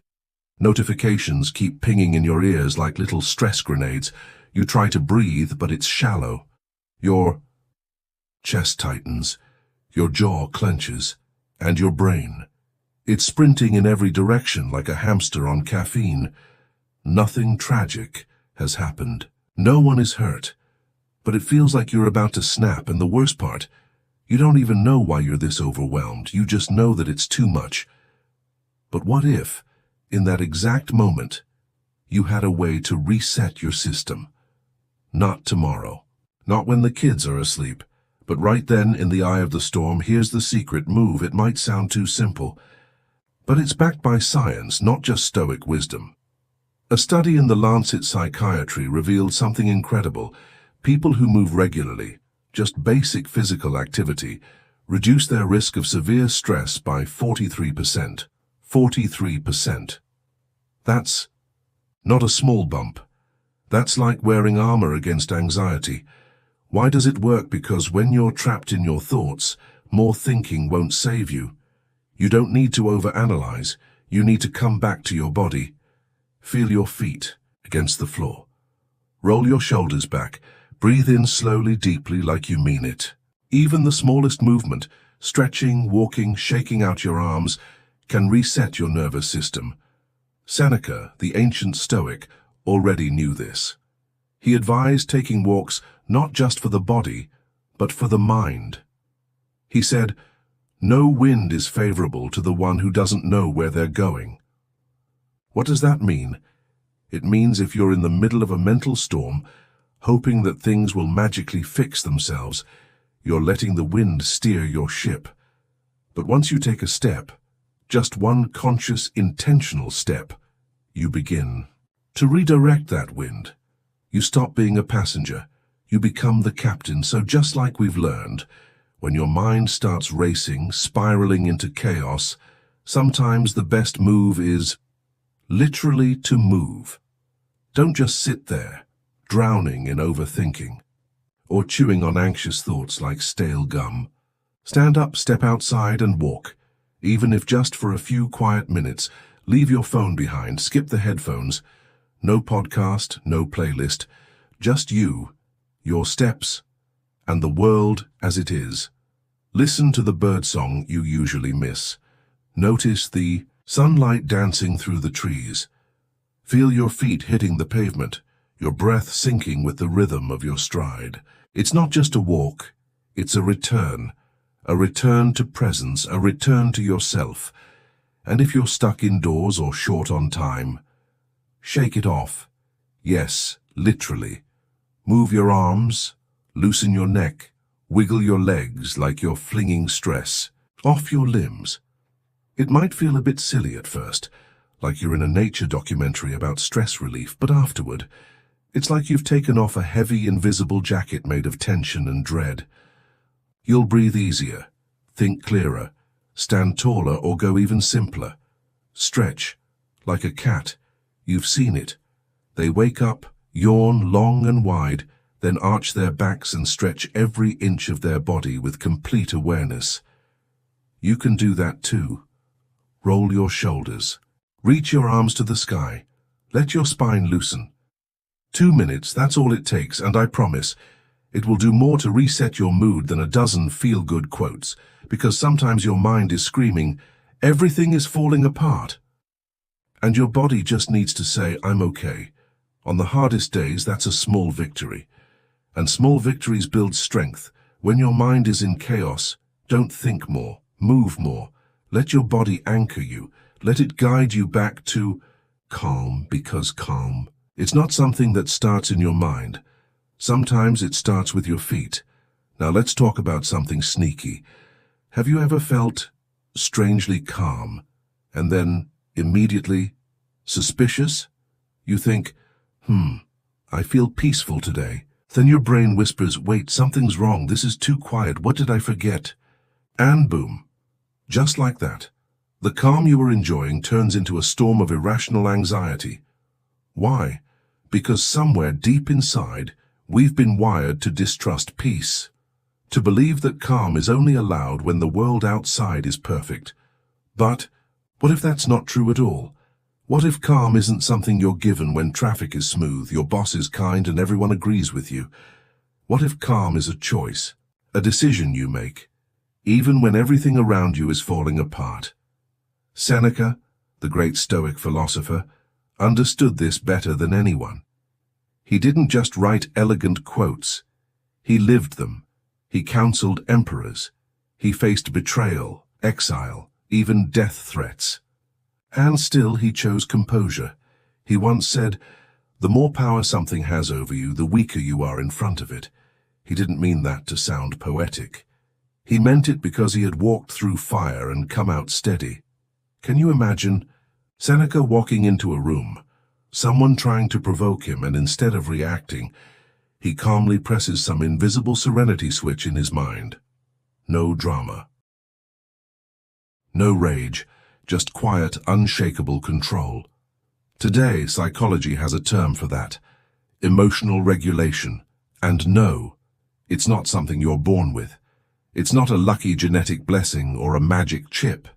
Notifications keep pinging in your ears like little stress grenades. You try to breathe, but it's shallow. Your chest tightens, your jaw clenches, and your brain, it's sprinting in every direction like a hamster on caffeine. Nothing tragic has happened. No one is hurt. But it feels like you're about to snap, and the worst part, you don't even know why you're this overwhelmed. You just know that it's too much. But what if, in that exact moment, you had a way to reset your system? Not tomorrow. Not when the kids are asleep. But right then, in the eye of the storm, here's the secret move. It might sound too simple, but it's backed by science, not just Stoic wisdom. A study in the Lancet Psychiatry revealed something incredible. People who move regularly, just basic physical activity, reduce their risk of severe stress by 43%. 43%. That's not a small bump. That's like wearing armor against anxiety. Why does it work? Because when you're trapped in your thoughts, more thinking won't save you. You don't need to overanalyze. You need to come back to your body. Feel your feet against the floor. Roll your shoulders back. Breathe in slowly, deeply, like you mean it. Even the smallest movement, stretching, walking, shaking out your arms, can reset your nervous system. Seneca, the ancient Stoic, already knew this. He advised taking walks not just for the body, but for the mind. He said, "No wind is favorable to the one who doesn't know where they're going." What does that mean? It means if you're in the middle of a mental storm, hoping that things will magically fix themselves, you're letting the wind steer your ship. But once you take a step, just one conscious, intentional step, you begin to redirect that wind. You stop being a passenger. You become the captain. So just like we've learned, when your mind starts racing, spiraling into chaos, sometimes the best move is literally to move. Don't just sit there, drowning in overthinking, or chewing on anxious thoughts like stale gum. Stand up, step outside, and walk. Even if just for a few quiet minutes, leave your phone behind, skip the headphones. No podcast, no playlist, just you, your steps, and the world as it is. Listen to the birdsong you usually miss. Notice the sunlight dancing through the trees. Feel your feet hitting the pavement, your breath syncing with the rhythm of your stride. It's not just a walk, it's a return to presence, a return to yourself. And if you're stuck indoors or short on time, shake it off. Yes, literally. Move your arms, loosen your neck, wiggle your legs like you're flinging stress off your limbs. It might feel a bit silly at first, like you're in a nature documentary about stress relief, but afterward, it's like you've taken off a heavy, invisible jacket made of tension and dread. You'll breathe easier, think clearer, stand taller, or go even simpler. Stretch, like a cat. You've seen it. They wake up, yawn long and wide, then arch their backs and stretch every inch of their body with complete awareness. You can do that too. Roll your shoulders. Reach your arms to the sky. Let your spine loosen. 2 minutes, that's all it takes, and I promise, it will do more to reset your mood than a dozen feel-good quotes, because sometimes your mind is screaming, "Everything is falling apart." And your body just needs to say, "I'm okay." On the hardest days, that's a small victory. And small victories build strength. When your mind is in chaos, don't think more, move more. Let your body anchor you. Let it guide you back to calm, because calm, it's not something that starts in your mind. Sometimes it starts with your feet. Now let's talk about something sneaky. Have you ever felt strangely calm, and then immediately suspicious? You think, I feel peaceful today. Then your brain whispers, wait, something's wrong. This is too quiet. What did I forget? And boom, just like that, the calm you were enjoying turns into a storm of irrational anxiety. Why? Because somewhere deep inside, we've been wired to distrust peace, to believe that calm is only allowed when the world outside is perfect. But what if that's not true at all? What if calm isn't something you're given when traffic is smooth, your boss is kind, and everyone agrees with you? What if calm is a choice, a decision you make, even when everything around you is falling apart? Seneca, the great Stoic philosopher, understood this better than anyone. He didn't just write elegant quotes. He lived them. He counseled emperors. He faced betrayal, exile, even death threats. And still he chose composure. He once said, "The more power something has over you, the weaker you are in front of it." He didn't mean that to sound poetic. He meant it because he had walked through fire and come out steady. Can you imagine Seneca walking into a room, someone trying to provoke him, and instead of reacting, he calmly presses some invisible serenity switch in his mind? No drama. No rage. Just quiet, unshakable control. Today, psychology has a term for that: emotional regulation. And no, it's not something you're born with. It's not a lucky genetic blessing or a magic chip.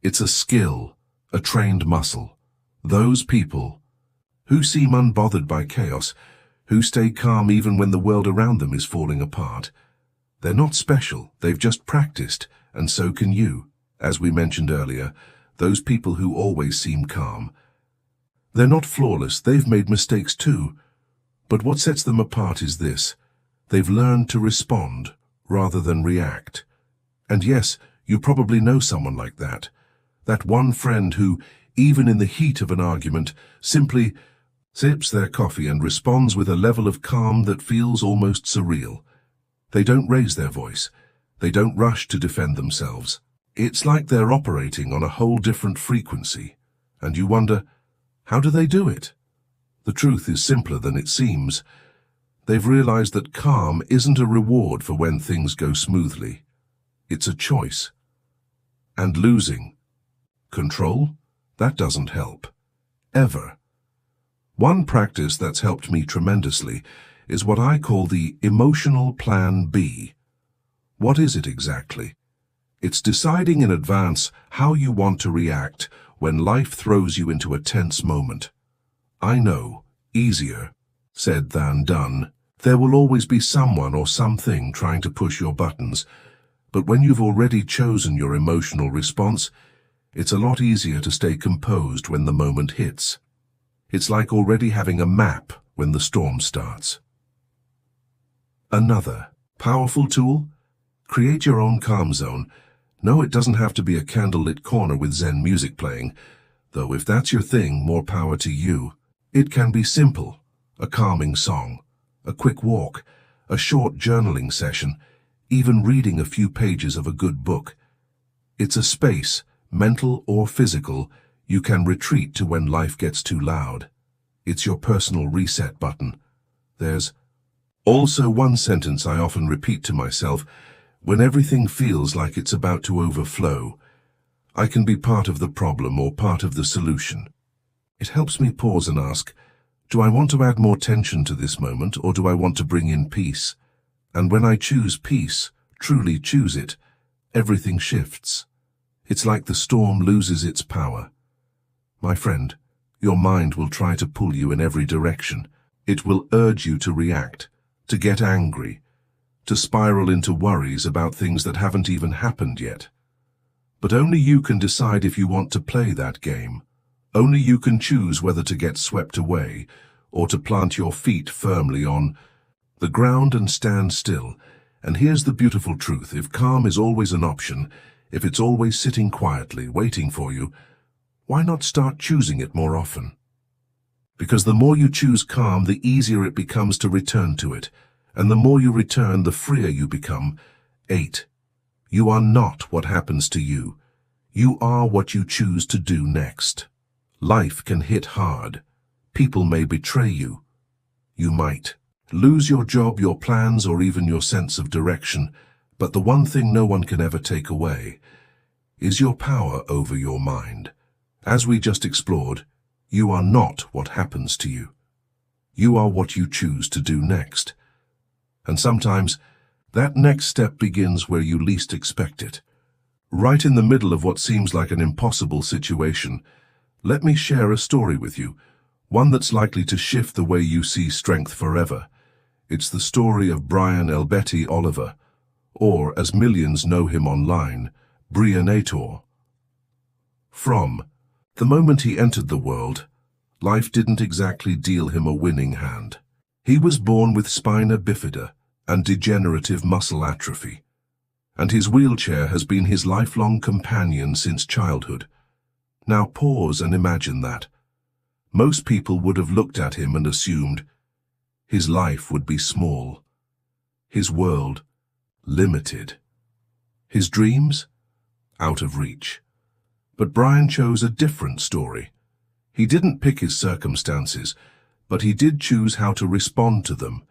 It's a skill, a trained muscle. Those people who seem unbothered by chaos, who stay calm even when the world around them is falling apart. They're not special, they've just practiced, and so can you. As we mentioned earlier, those people who always seem calm. They're not flawless, they've made mistakes too. But what sets them apart is this: they've learned to respond rather than react. And yes, you probably know someone like that. That one friend who, even in the heat of an argument, simply sips their coffee and responds with a level of calm that feels almost surreal. They don't raise their voice. They don't rush to defend themselves. It's like they're operating on a whole different frequency. And you wonder, how do they do it? The truth is simpler than it seems. They've realized that calm isn't a reward for when things go smoothly. It's a choice. And losing control, that doesn't help. Ever. One practice that's helped me tremendously is what I call the emotional plan B. What is it exactly? It's deciding in advance how you want to react when life throws you into a tense moment. I know, easier said than done. There will always be someone or something trying to push your buttons, but when you've already chosen your emotional response, it's a lot easier to stay composed when the moment hits. It's like already having a map when the storm starts. Another powerful tool? Create your own calm zone. No, it doesn't have to be a candlelit corner with Zen music playing, though if that's your thing, more power to you. It can be simple: a calming song, a quick walk, a short journaling session, even reading a few pages of a good book. It's a space, mental or physical, you can retreat to when life gets too loud. It's your personal reset button. There's also one sentence I often repeat to myself when everything feels like it's about to overflow: I can be part of the problem or part of the solution. It helps me pause and ask, do I want to add more tension to this moment, or do I want to bring in peace? And when I choose peace, truly choose it, everything shifts. It's like the storm loses its power. My friend, your mind will try to pull you in every direction. It will urge you to react, to get angry, to spiral into worries about things that haven't even happened yet. But only you can decide if you want to play that game. Only you can choose whether to get swept away or to plant your feet firmly on the ground and stand still. And here's the beautiful truth: if calm is always an option, if it's always sitting quietly, waiting for you, why not start choosing it more often? Because the more you choose calm, the easier it becomes to return to it. And the more you return, the freer you become. 8. You are not what happens to you. You are what you choose to do next. Life can hit hard. People may betray you. You might lose your job, your plans, or even your sense of direction. But the one thing no one can ever take away is your power over your mind. As we just explored, you are not what happens to you. You are what you choose to do next. And sometimes, that next step begins where you least expect it. Right in the middle of what seems like an impossible situation. Let me share a story with you, one that's likely to shift the way you see strength forever. It's the story of Brian Elbeti Oliver, or as millions know him online, Brianator. From the moment he entered the world, life didn't exactly deal him a winning hand. He was born with spina bifida and degenerative muscle atrophy, and his wheelchair has been his lifelong companion since childhood. Now pause and imagine that. Most people would have looked at him and assumed his life would be small, his world limited, his dreams out of reach. But Brian chose a different story. He didn't pick his circumstances, but he did choose how to respond to them.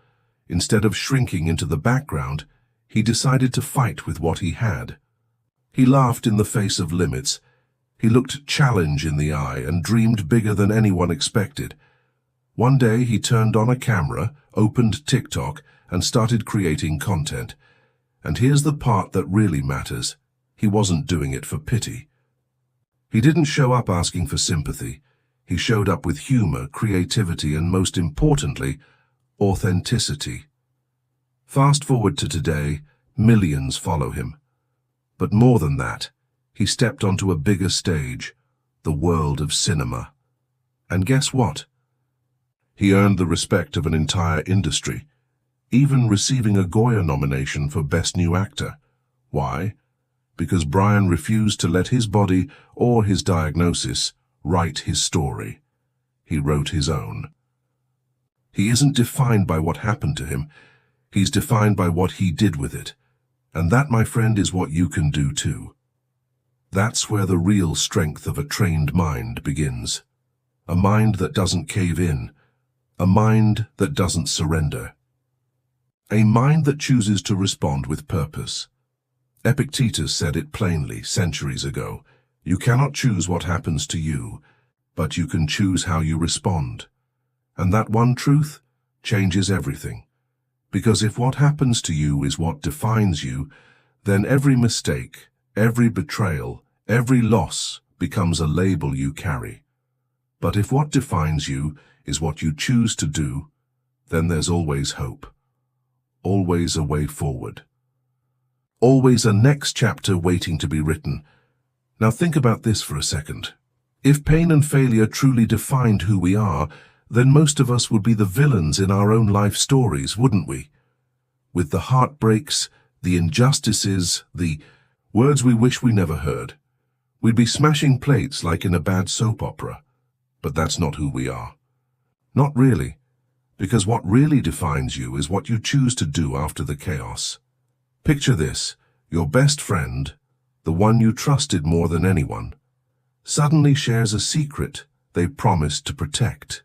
Instead of shrinking into the background, he decided to fight with what he had. He laughed in the face of limits. He looked challenge in the eye and dreamed bigger than anyone expected. One day he turned on a camera, opened TikTok, and started creating content. And here's the part that really matters. He wasn't doing it for pity. He didn't show up asking for sympathy. He showed up with humor, creativity, and most importantly, authenticity. Fast forward to today, millions follow him. But more than that, he stepped onto a bigger stage, the world of cinema. And guess what? He earned the respect of an entire industry, even receiving a Goya nomination for Best New Actor. Why? Because Brian refused to let his body or his diagnosis write his story. He wrote his own. He isn't defined by what happened to him. He's defined by what he did with it. And that, my friend, is what you can do too. That's where the real strength of a trained mind begins. A mind that doesn't cave in. A mind that doesn't surrender. A mind that chooses to respond with purpose. Epictetus said it plainly centuries ago. You cannot choose what happens to you, but you can choose how you respond. And that one truth changes everything. Because if what happens to you is what defines you, then every mistake, every betrayal, every loss becomes a label you carry. But if what defines you is what you choose to do, then there's always hope. Always a way forward. Always a next chapter waiting to be written. Now think about this for a second. If pain and failure truly defined who we are, then most of us would be the villains in our own life stories, wouldn't we? With the heartbreaks, the injustices, the words we wish we never heard. We'd be smashing plates like in a bad soap opera. But that's not who we are. Not really. Because what really defines you is what you choose to do after the chaos. Picture this, your best friend, the one you trusted more than anyone, suddenly shares a secret they promised to protect.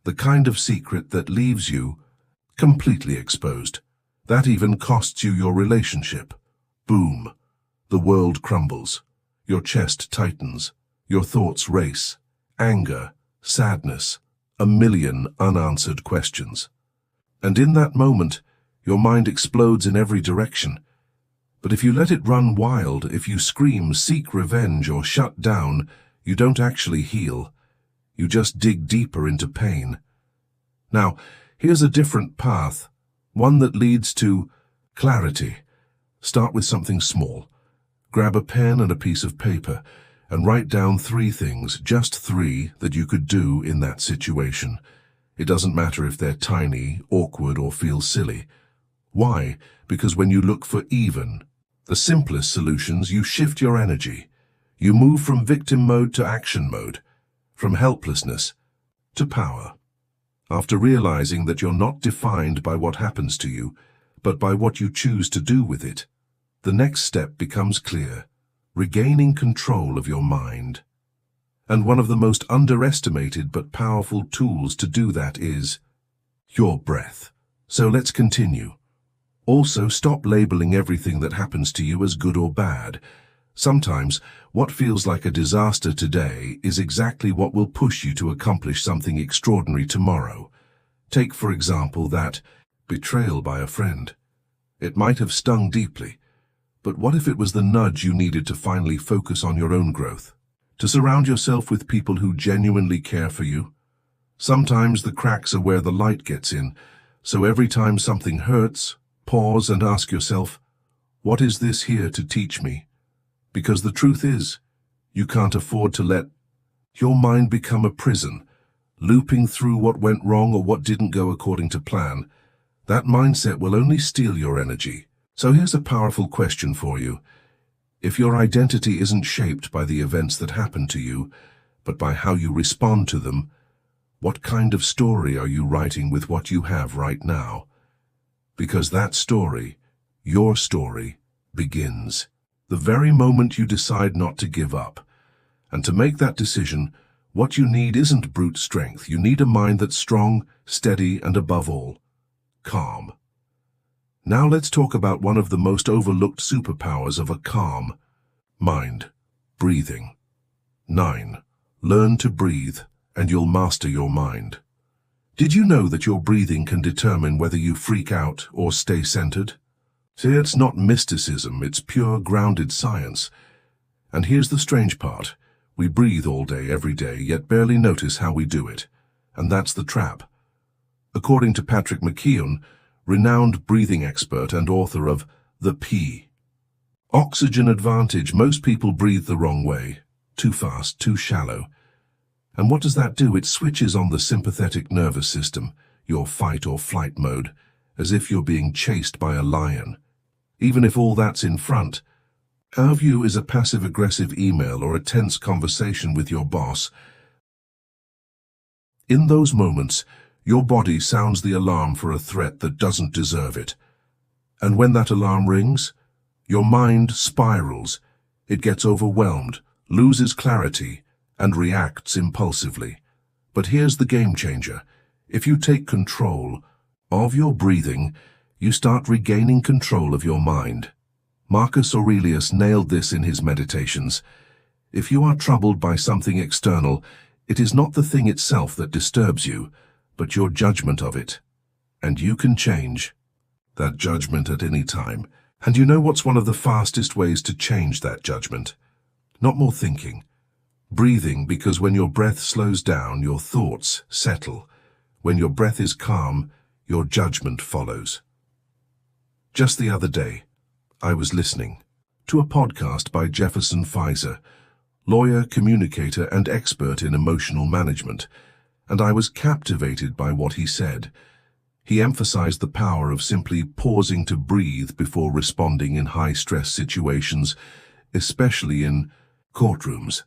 The kind of secret that leaves you completely exposed. That even costs you your relationship. Boom. The world crumbles. Your chest tightens. Your thoughts race. Anger, sadness, a million unanswered questions. And in that moment, your mind explodes in every direction. But if you let it run wild, if you scream, seek revenge, or shut down, you don't actually heal. You just dig deeper into pain. Now, here's a different path, one that leads to clarity. Start with something small. Grab a pen and a piece of paper and write down 3 things, just 3, that you could do in that situation. It doesn't matter if they're tiny, awkward, or feel silly. Why? Because when you look for even, the simplest solutions, you shift your energy. You move from victim mode to action mode, from helplessness to power. After realizing that you're not defined by what happens to you, but by what you choose to do with it, the next step becomes clear. Regaining control of your mind. And one of the most underestimated but powerful tools to do that is your breath. So let's continue. Also, stop labeling everything that happens to you as good or bad. Sometimes, what feels like a disaster today is exactly what will push you to accomplish something extraordinary tomorrow. Take, for example, that betrayal by a friend. It might have stung deeply. But what if it was the nudge you needed to finally focus on your own growth? To surround yourself with people who genuinely care for you? Sometimes the cracks are where the light gets in, so every time something hurts, pause and ask yourself, what is this here to teach me? Because the truth is, you can't afford to let your mind become a prison, looping through what went wrong or what didn't go according to plan. That mindset will only steal your energy. So here's a powerful question for you. If your identity isn't shaped by the events that happen to you, but by how you respond to them, what kind of story are you writing with what you have right now? Because that story, your story, begins the very moment you decide not to give up. And to make that decision, what you need isn't brute strength. You need a mind that's strong, steady, and above all, calm. Now let's talk about one of the most overlooked superpowers of a calm mind, breathing. 9. Learn to breathe, and you'll master your mind. Did you know that your breathing can determine whether you freak out or stay centered? See, it's not mysticism, it's pure grounded science. And here's the strange part. We breathe all day, every day, yet barely notice how we do it. And that's the trap. according to Patrick McKeown, renowned breathing expert and author of The P. Oxygen advantage. Most people breathe the wrong way, too fast, too shallow. And what does that do? It switches on the sympathetic nervous system, your fight or flight mode, as if you're being chased by a lion. Even if all that's in front, our view is a passive-aggressive email or a tense conversation with your boss. In those moments, your body sounds the alarm for a threat that doesn't deserve it. And when that alarm rings, your mind spirals. It gets overwhelmed, loses clarity, and reacts impulsively. But here's the game changer. If you take control of your breathing, you start regaining control of your mind. Marcus Aurelius nailed this in his Meditations. If you are troubled by something external, it is not the thing itself that disturbs you, but your judgment of it. And you can change that judgment at any time. And you know what's one of the fastest ways to change that judgment? Not more thinking. Breathing, because when your breath slows down, your thoughts settle. When your breath is calm, your judgment follows. Just the other day, I was listening to a podcast by Jefferson Pfizer, lawyer, communicator, and expert in emotional management, and I was captivated by what he said. He emphasized the power of simply pausing to breathe before responding in high-stress situations, especially in courtrooms.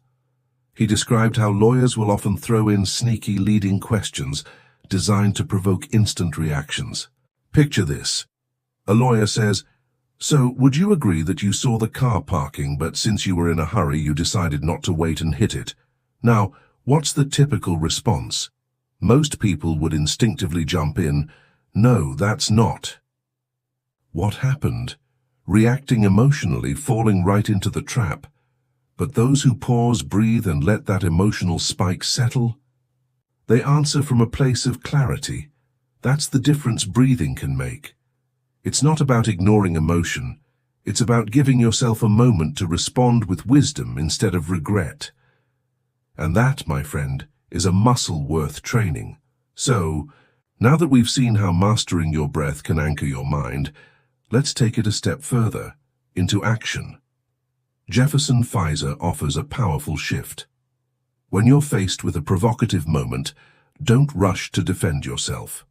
He described how lawyers will often throw in sneaky leading questions designed to provoke instant reactions. Picture this. A lawyer says, "So, would you agree that you saw the car parking, but since you were in a hurry, you decided not to wait and hit it?" Now, what's the typical response? Most people would instinctively jump in, "No, that's not." What happened? Reacting emotionally, falling right into the trap. But those who pause, breathe, and let that emotional spike settle, they answer from a place of clarity. That's the difference breathing can make. It's not about ignoring emotion. It's about giving yourself a moment to respond with wisdom instead of regret. And that, my friend, is a muscle worth training. So, now that we've seen how mastering your breath can anchor your mind, let's take it a step further, into action. Jefferson Pfizer offers a powerful shift. When you're faced with a provocative moment, don't rush to defend yourself.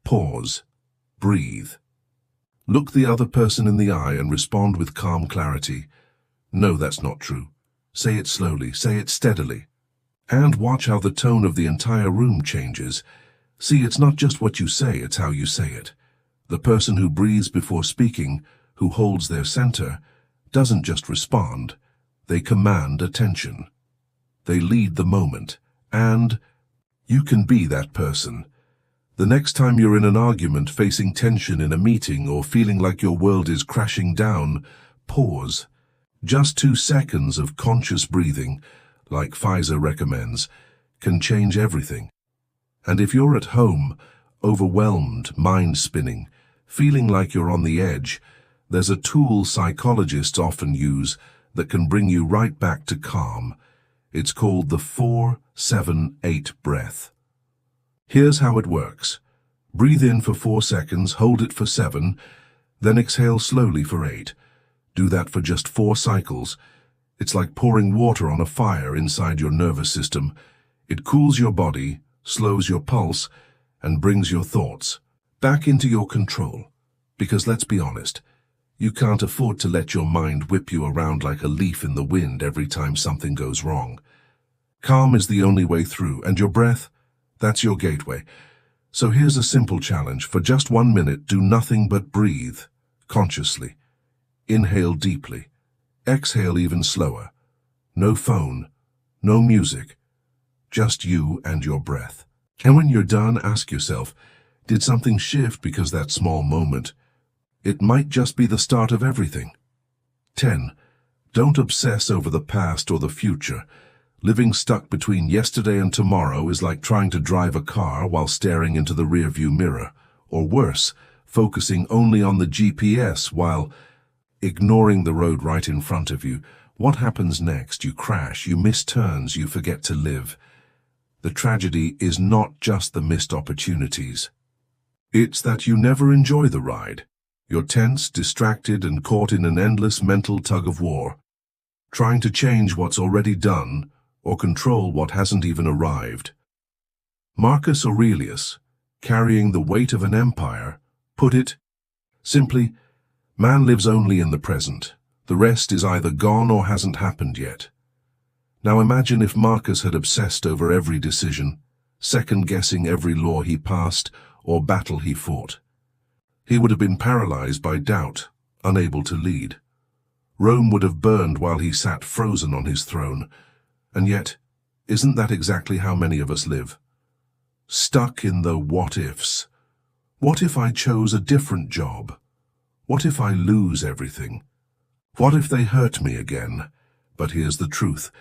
Pause. Breathe. Look the other person in the eye and respond with calm clarity. "No, that's not true." Say it slowly, say it steadily. And watch how the tone of the entire room changes. See, it's not just what you say, it's how you say it. The person who breathes before speaking, who holds their center, doesn't just respond. They command attention. They lead the moment. And you can be that person. The next time you're in an argument, facing tension in a meeting, or feeling like your world is crashing down, pause. Just 2 seconds of conscious breathing, like Pfizer recommends, can change everything. And if you're at home, overwhelmed, mind spinning, feeling like you're on the edge, there's a tool psychologists often use that can bring you right back to calm. It's called the 4-7-8 breath. Here's how it works. Breathe in for 4 seconds, hold it for 7, then exhale slowly for 8. Do that for just 4 cycles. It's like pouring water on a fire inside your nervous system. It cools your body, slows your pulse, and brings your thoughts back into your control. Because let's be honest, you can't afford to let your mind whip you around like a leaf in the wind every time something goes wrong. Calm is the only way through, and your breath, that's your gateway. So here's a simple challenge. For just 1 minute, do nothing but breathe consciously. Inhale deeply. Exhale even slower. No phone, no music, just you and your breath. And when you're done, ask yourself, did something shift because that small moment? It might just be the start of everything. 10. Don't obsess over the past or the future. Living stuck between yesterday and tomorrow is like trying to drive a car while staring into the rearview mirror, or worse, focusing only on the GPS while ignoring the road right in front of you. What happens next? You crash, you miss turns, you forget to live. The tragedy is not just the missed opportunities. It's that you never enjoy the ride. You're tense, distracted, and caught in an endless mental tug-of-war, trying to change what's already done or control what hasn't even arrived. Marcus Aurelius, carrying the weight of an empire, put it simply, man lives only in the present. The rest is either gone or hasn't happened yet. Now imagine if Marcus had obsessed over every decision, second-guessing every law he passed or battle he fought. He would have been paralyzed by doubt, unable to lead. Rome would have burned while he sat frozen on his throne. And yet, isn't that exactly how many of us live? Stuck in the what-ifs. What if I chose a different job? What if I lose everything? What if they hurt me again? But here's the truth.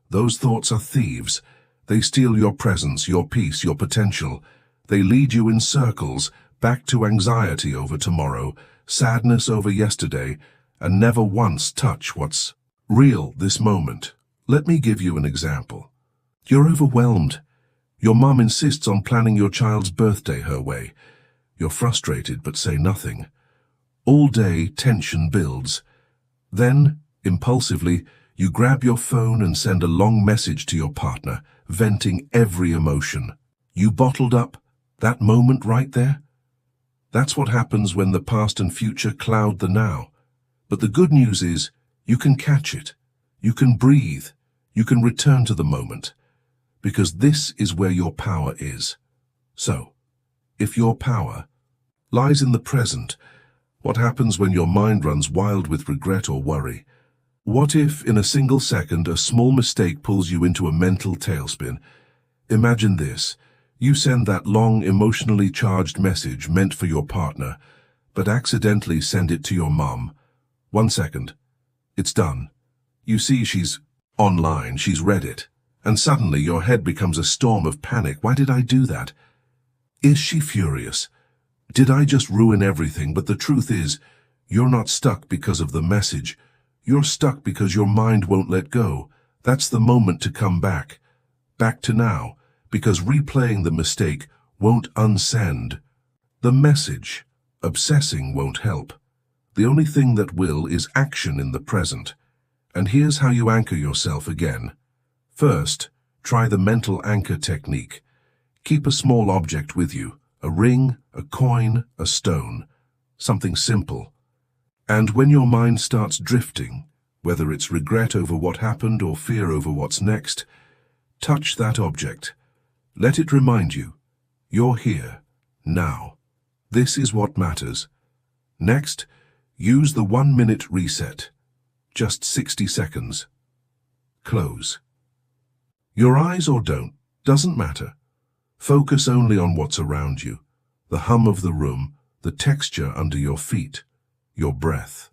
Those thoughts are thieves. They steal your presence, your peace, your potential. They lead you in circles, back to anxiety over tomorrow, sadness over yesterday, and never once touch what's real this moment. Let me give you an example. You're overwhelmed. Your mom insists on planning your child's birthday her way. You're frustrated but say nothing. All day, tension builds. Then, impulsively, you grab your phone and send a long message to your partner, venting every emotion. You bottled up that moment right there? That's what happens when the past and future cloud the now. But the good news is, you can catch it. You can breathe. You can return to the moment. Because this is where your power is. So, if your power lies in the present, what happens when your mind runs wild with regret or worry? What if, in a single second, a small mistake pulls you into a mental tailspin? Imagine this. You send that long, emotionally charged message meant for your partner, but accidentally send it to your mom. 1 second. It's done. You see she's online, she's read it, and suddenly your head becomes a storm of panic. Why did I do that? Is she furious? Did I just ruin everything? But the truth is, you're not stuck because of the message. You're stuck because your mind won't let go. That's the moment to come back. Back to now, because replaying the mistake won't unsend the message. Obsessing won't help. The only thing that will is action in the present. And here's how you anchor yourself again. First, try the mental anchor technique. Keep a small object with you, a ring, a coin, a stone, something simple. And when your mind starts drifting, whether it's regret over what happened or fear over what's next, touch that object. Let it remind you, you're here, now. This is what matters. Next, use the 1-minute reset. Just 60 seconds. Close. Your eyes or don't, doesn't matter. Focus only on what's around you, the hum of the room, the texture under your feet, your breath.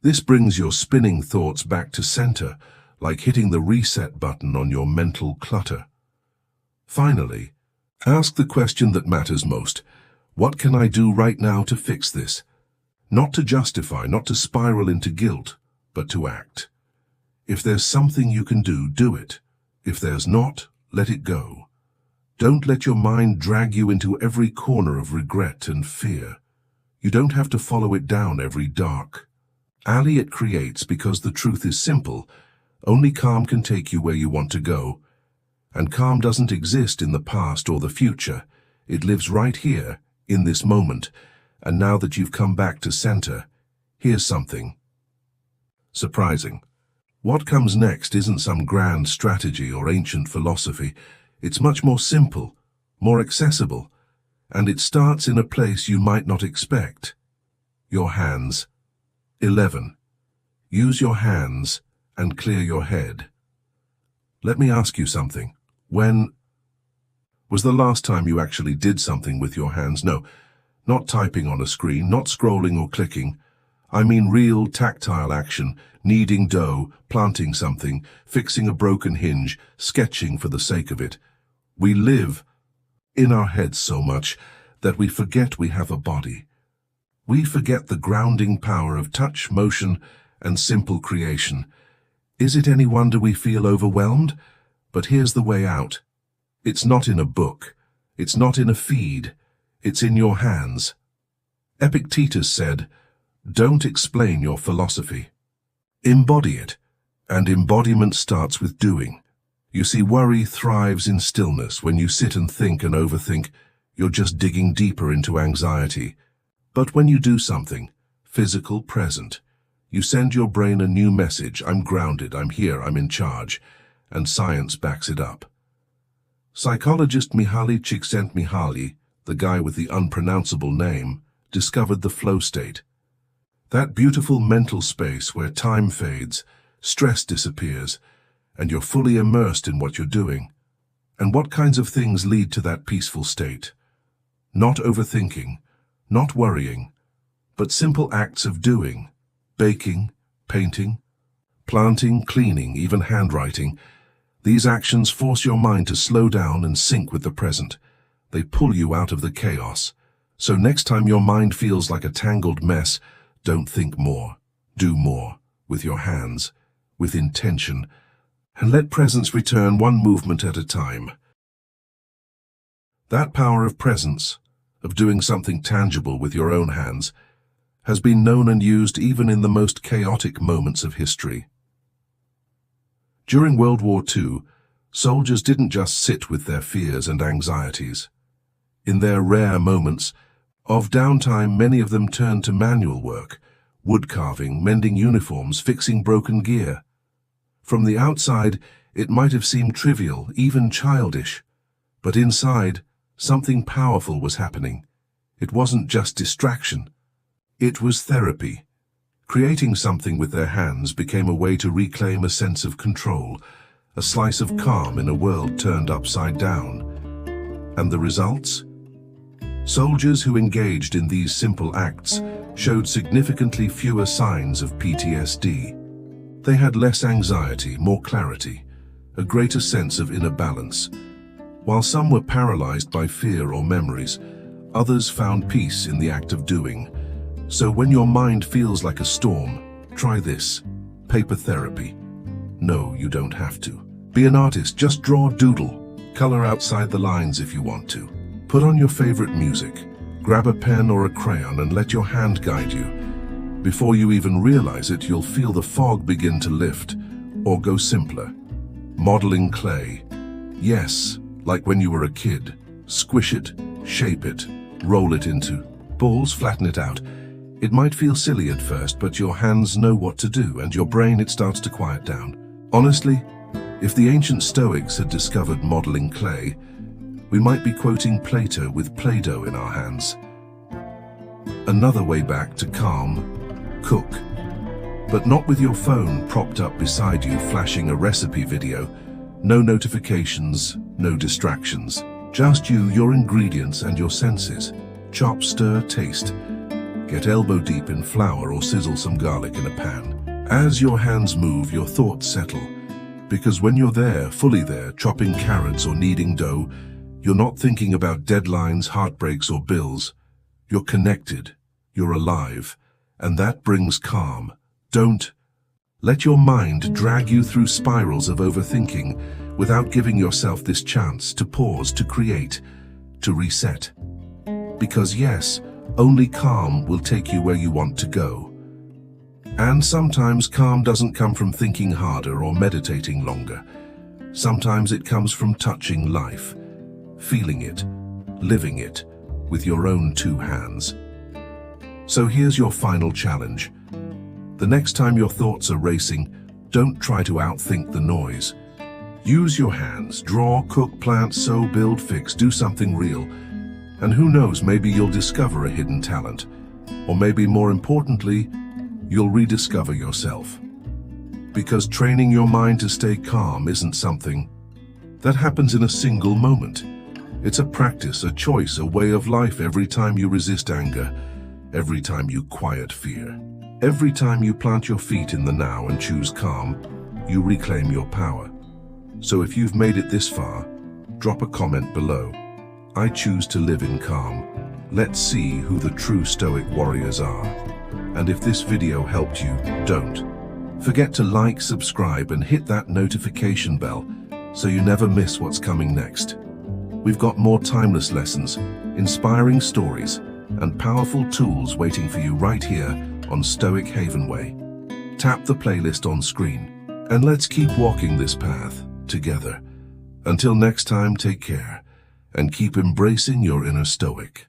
This brings your spinning thoughts back to center, like hitting the reset button on your mental clutter. Finally, ask the question that matters most. What can I do right now to fix this? Not to justify, not to spiral into guilt, but to act. If there's something you can do, do it. If there's not, let it go. Don't let your mind drag you into every corner of regret and fear. You don't have to follow it down every dark alley it creates, because the truth is simple. Only calm can take you where you want to go. And calm doesn't exist in the past or the future. It lives right here, in this moment. And now that you've come back to center, here's something surprising. What comes next isn't some grand strategy or ancient philosophy. It's much more simple, more accessible, and it starts in a place you might not expect. Your hands. 11. Use your hands and clear your head. Let me ask you something. When was the last time you actually did something with your hands? No, not typing on a screen, not scrolling or clicking. I mean real tactile action, kneading dough, planting something, fixing a broken hinge, sketching for the sake of it. We live in our heads so much that we forget we have a body. We forget the grounding power of touch, motion, and simple creation. Is it any wonder we feel overwhelmed? But here's the way out. It's not in a book. It's not in a feed. It's in your hands. Epictetus said, "Don't explain your philosophy. Embody it." And embodiment starts with doing. You see, worry thrives in stillness. When you sit and think and overthink, you're just digging deeper into anxiety. But when you do something, physical, present, you send your brain a new message: I'm grounded, I'm here, I'm in charge, and science backs it up. Psychologist Mihaly Csikszentmihalyi, the guy with the unpronounceable name, discovered the flow state. That beautiful mental space where time fades, stress disappears, and you're fully immersed in what you're doing. And what kinds of things lead to that peaceful state? Not overthinking, not worrying, but simple acts of doing: baking, painting, planting, cleaning, even handwriting. These actions force your mind to slow down and sync with the present. They pull you out of the chaos. So next time your mind feels like a tangled mess, don't think more. Do more, with your hands, with intention, and let presence return one movement at a time. That power of presence, of doing something tangible with your own hands, has been known and used even in the most chaotic moments of history. During World War II, soldiers didn't just sit with their fears and anxieties. In their rare moments of downtime, many of them turned to manual work: wood carving, mending uniforms, fixing broken gear. From the outside, it might have seemed trivial, even childish. But inside, something powerful was happening. It wasn't just distraction. It was therapy. Creating something with their hands became a way to reclaim a sense of control, a slice of calm in a world turned upside down. And the results? Soldiers who engaged in these simple acts showed significantly fewer signs of PTSD. They had less anxiety, more clarity, a greater sense of inner balance. While some were paralyzed by fear or memories, others found peace in the act of doing. So when your mind feels like a storm, try this: paper therapy. No, you don't have to. Be an artist, just draw, doodle, color outside the lines if you want to. Put on your favorite music, grab a pen or a crayon and let your hand guide you. Before you even realize it, you'll feel the fog begin to lift, or go simpler. Modeling clay. Yes, like when you were a kid. Squish it, shape it, roll it into balls, flatten it out. It might feel silly at first, but your hands know what to do, and your brain, it starts to quiet down. Honestly, if the ancient Stoics had discovered modeling clay, we might be quoting Plato with Play-Doh in our hands. Another way back to calm: cook. But not with your phone propped up beside you flashing a recipe video. No notifications, no distractions. Just you, your ingredients and your senses. Chop, stir, taste. Get elbow deep in flour or sizzle some garlic in a pan. As your hands move, your thoughts settle. Because when you're there, fully there, chopping carrots or kneading dough, you're not thinking about deadlines, heartbreaks, or bills. You're connected. You're alive. And that brings calm. Don't let your mind drag you through spirals of overthinking without giving yourself this chance to pause, to create, to reset. Because yes, only calm will take you where you want to go. And sometimes calm doesn't come from thinking harder or meditating longer. Sometimes it comes from touching life, feeling it, living it, with your own two hands. So here's your final challenge. The next time your thoughts are racing, don't try to outthink the noise. Use your hands, draw, cook, plant, sew, build, fix, do something real. And who knows, maybe you'll discover a hidden talent. Or maybe more importantly, you'll rediscover yourself. Because training your mind to stay calm isn't something that happens in a single moment. It's a practice, a choice, a way of life. Every time you resist anger, every time you quiet fear, every time you plant your feet in the now and choose calm, you reclaim your power. So if you've made it this far, drop a comment below. I choose to live in calm. Let's see who the true Stoic warriors are. And if this video helped you, don't forget to like, subscribe, and hit that notification bell so you never miss what's coming next. We've got more timeless lessons, inspiring stories, and powerful tools waiting for you right here on Stoic Havenway. Tap the playlist on screen, and let's keep walking this path together. Until next time, take care, and keep embracing your inner Stoic.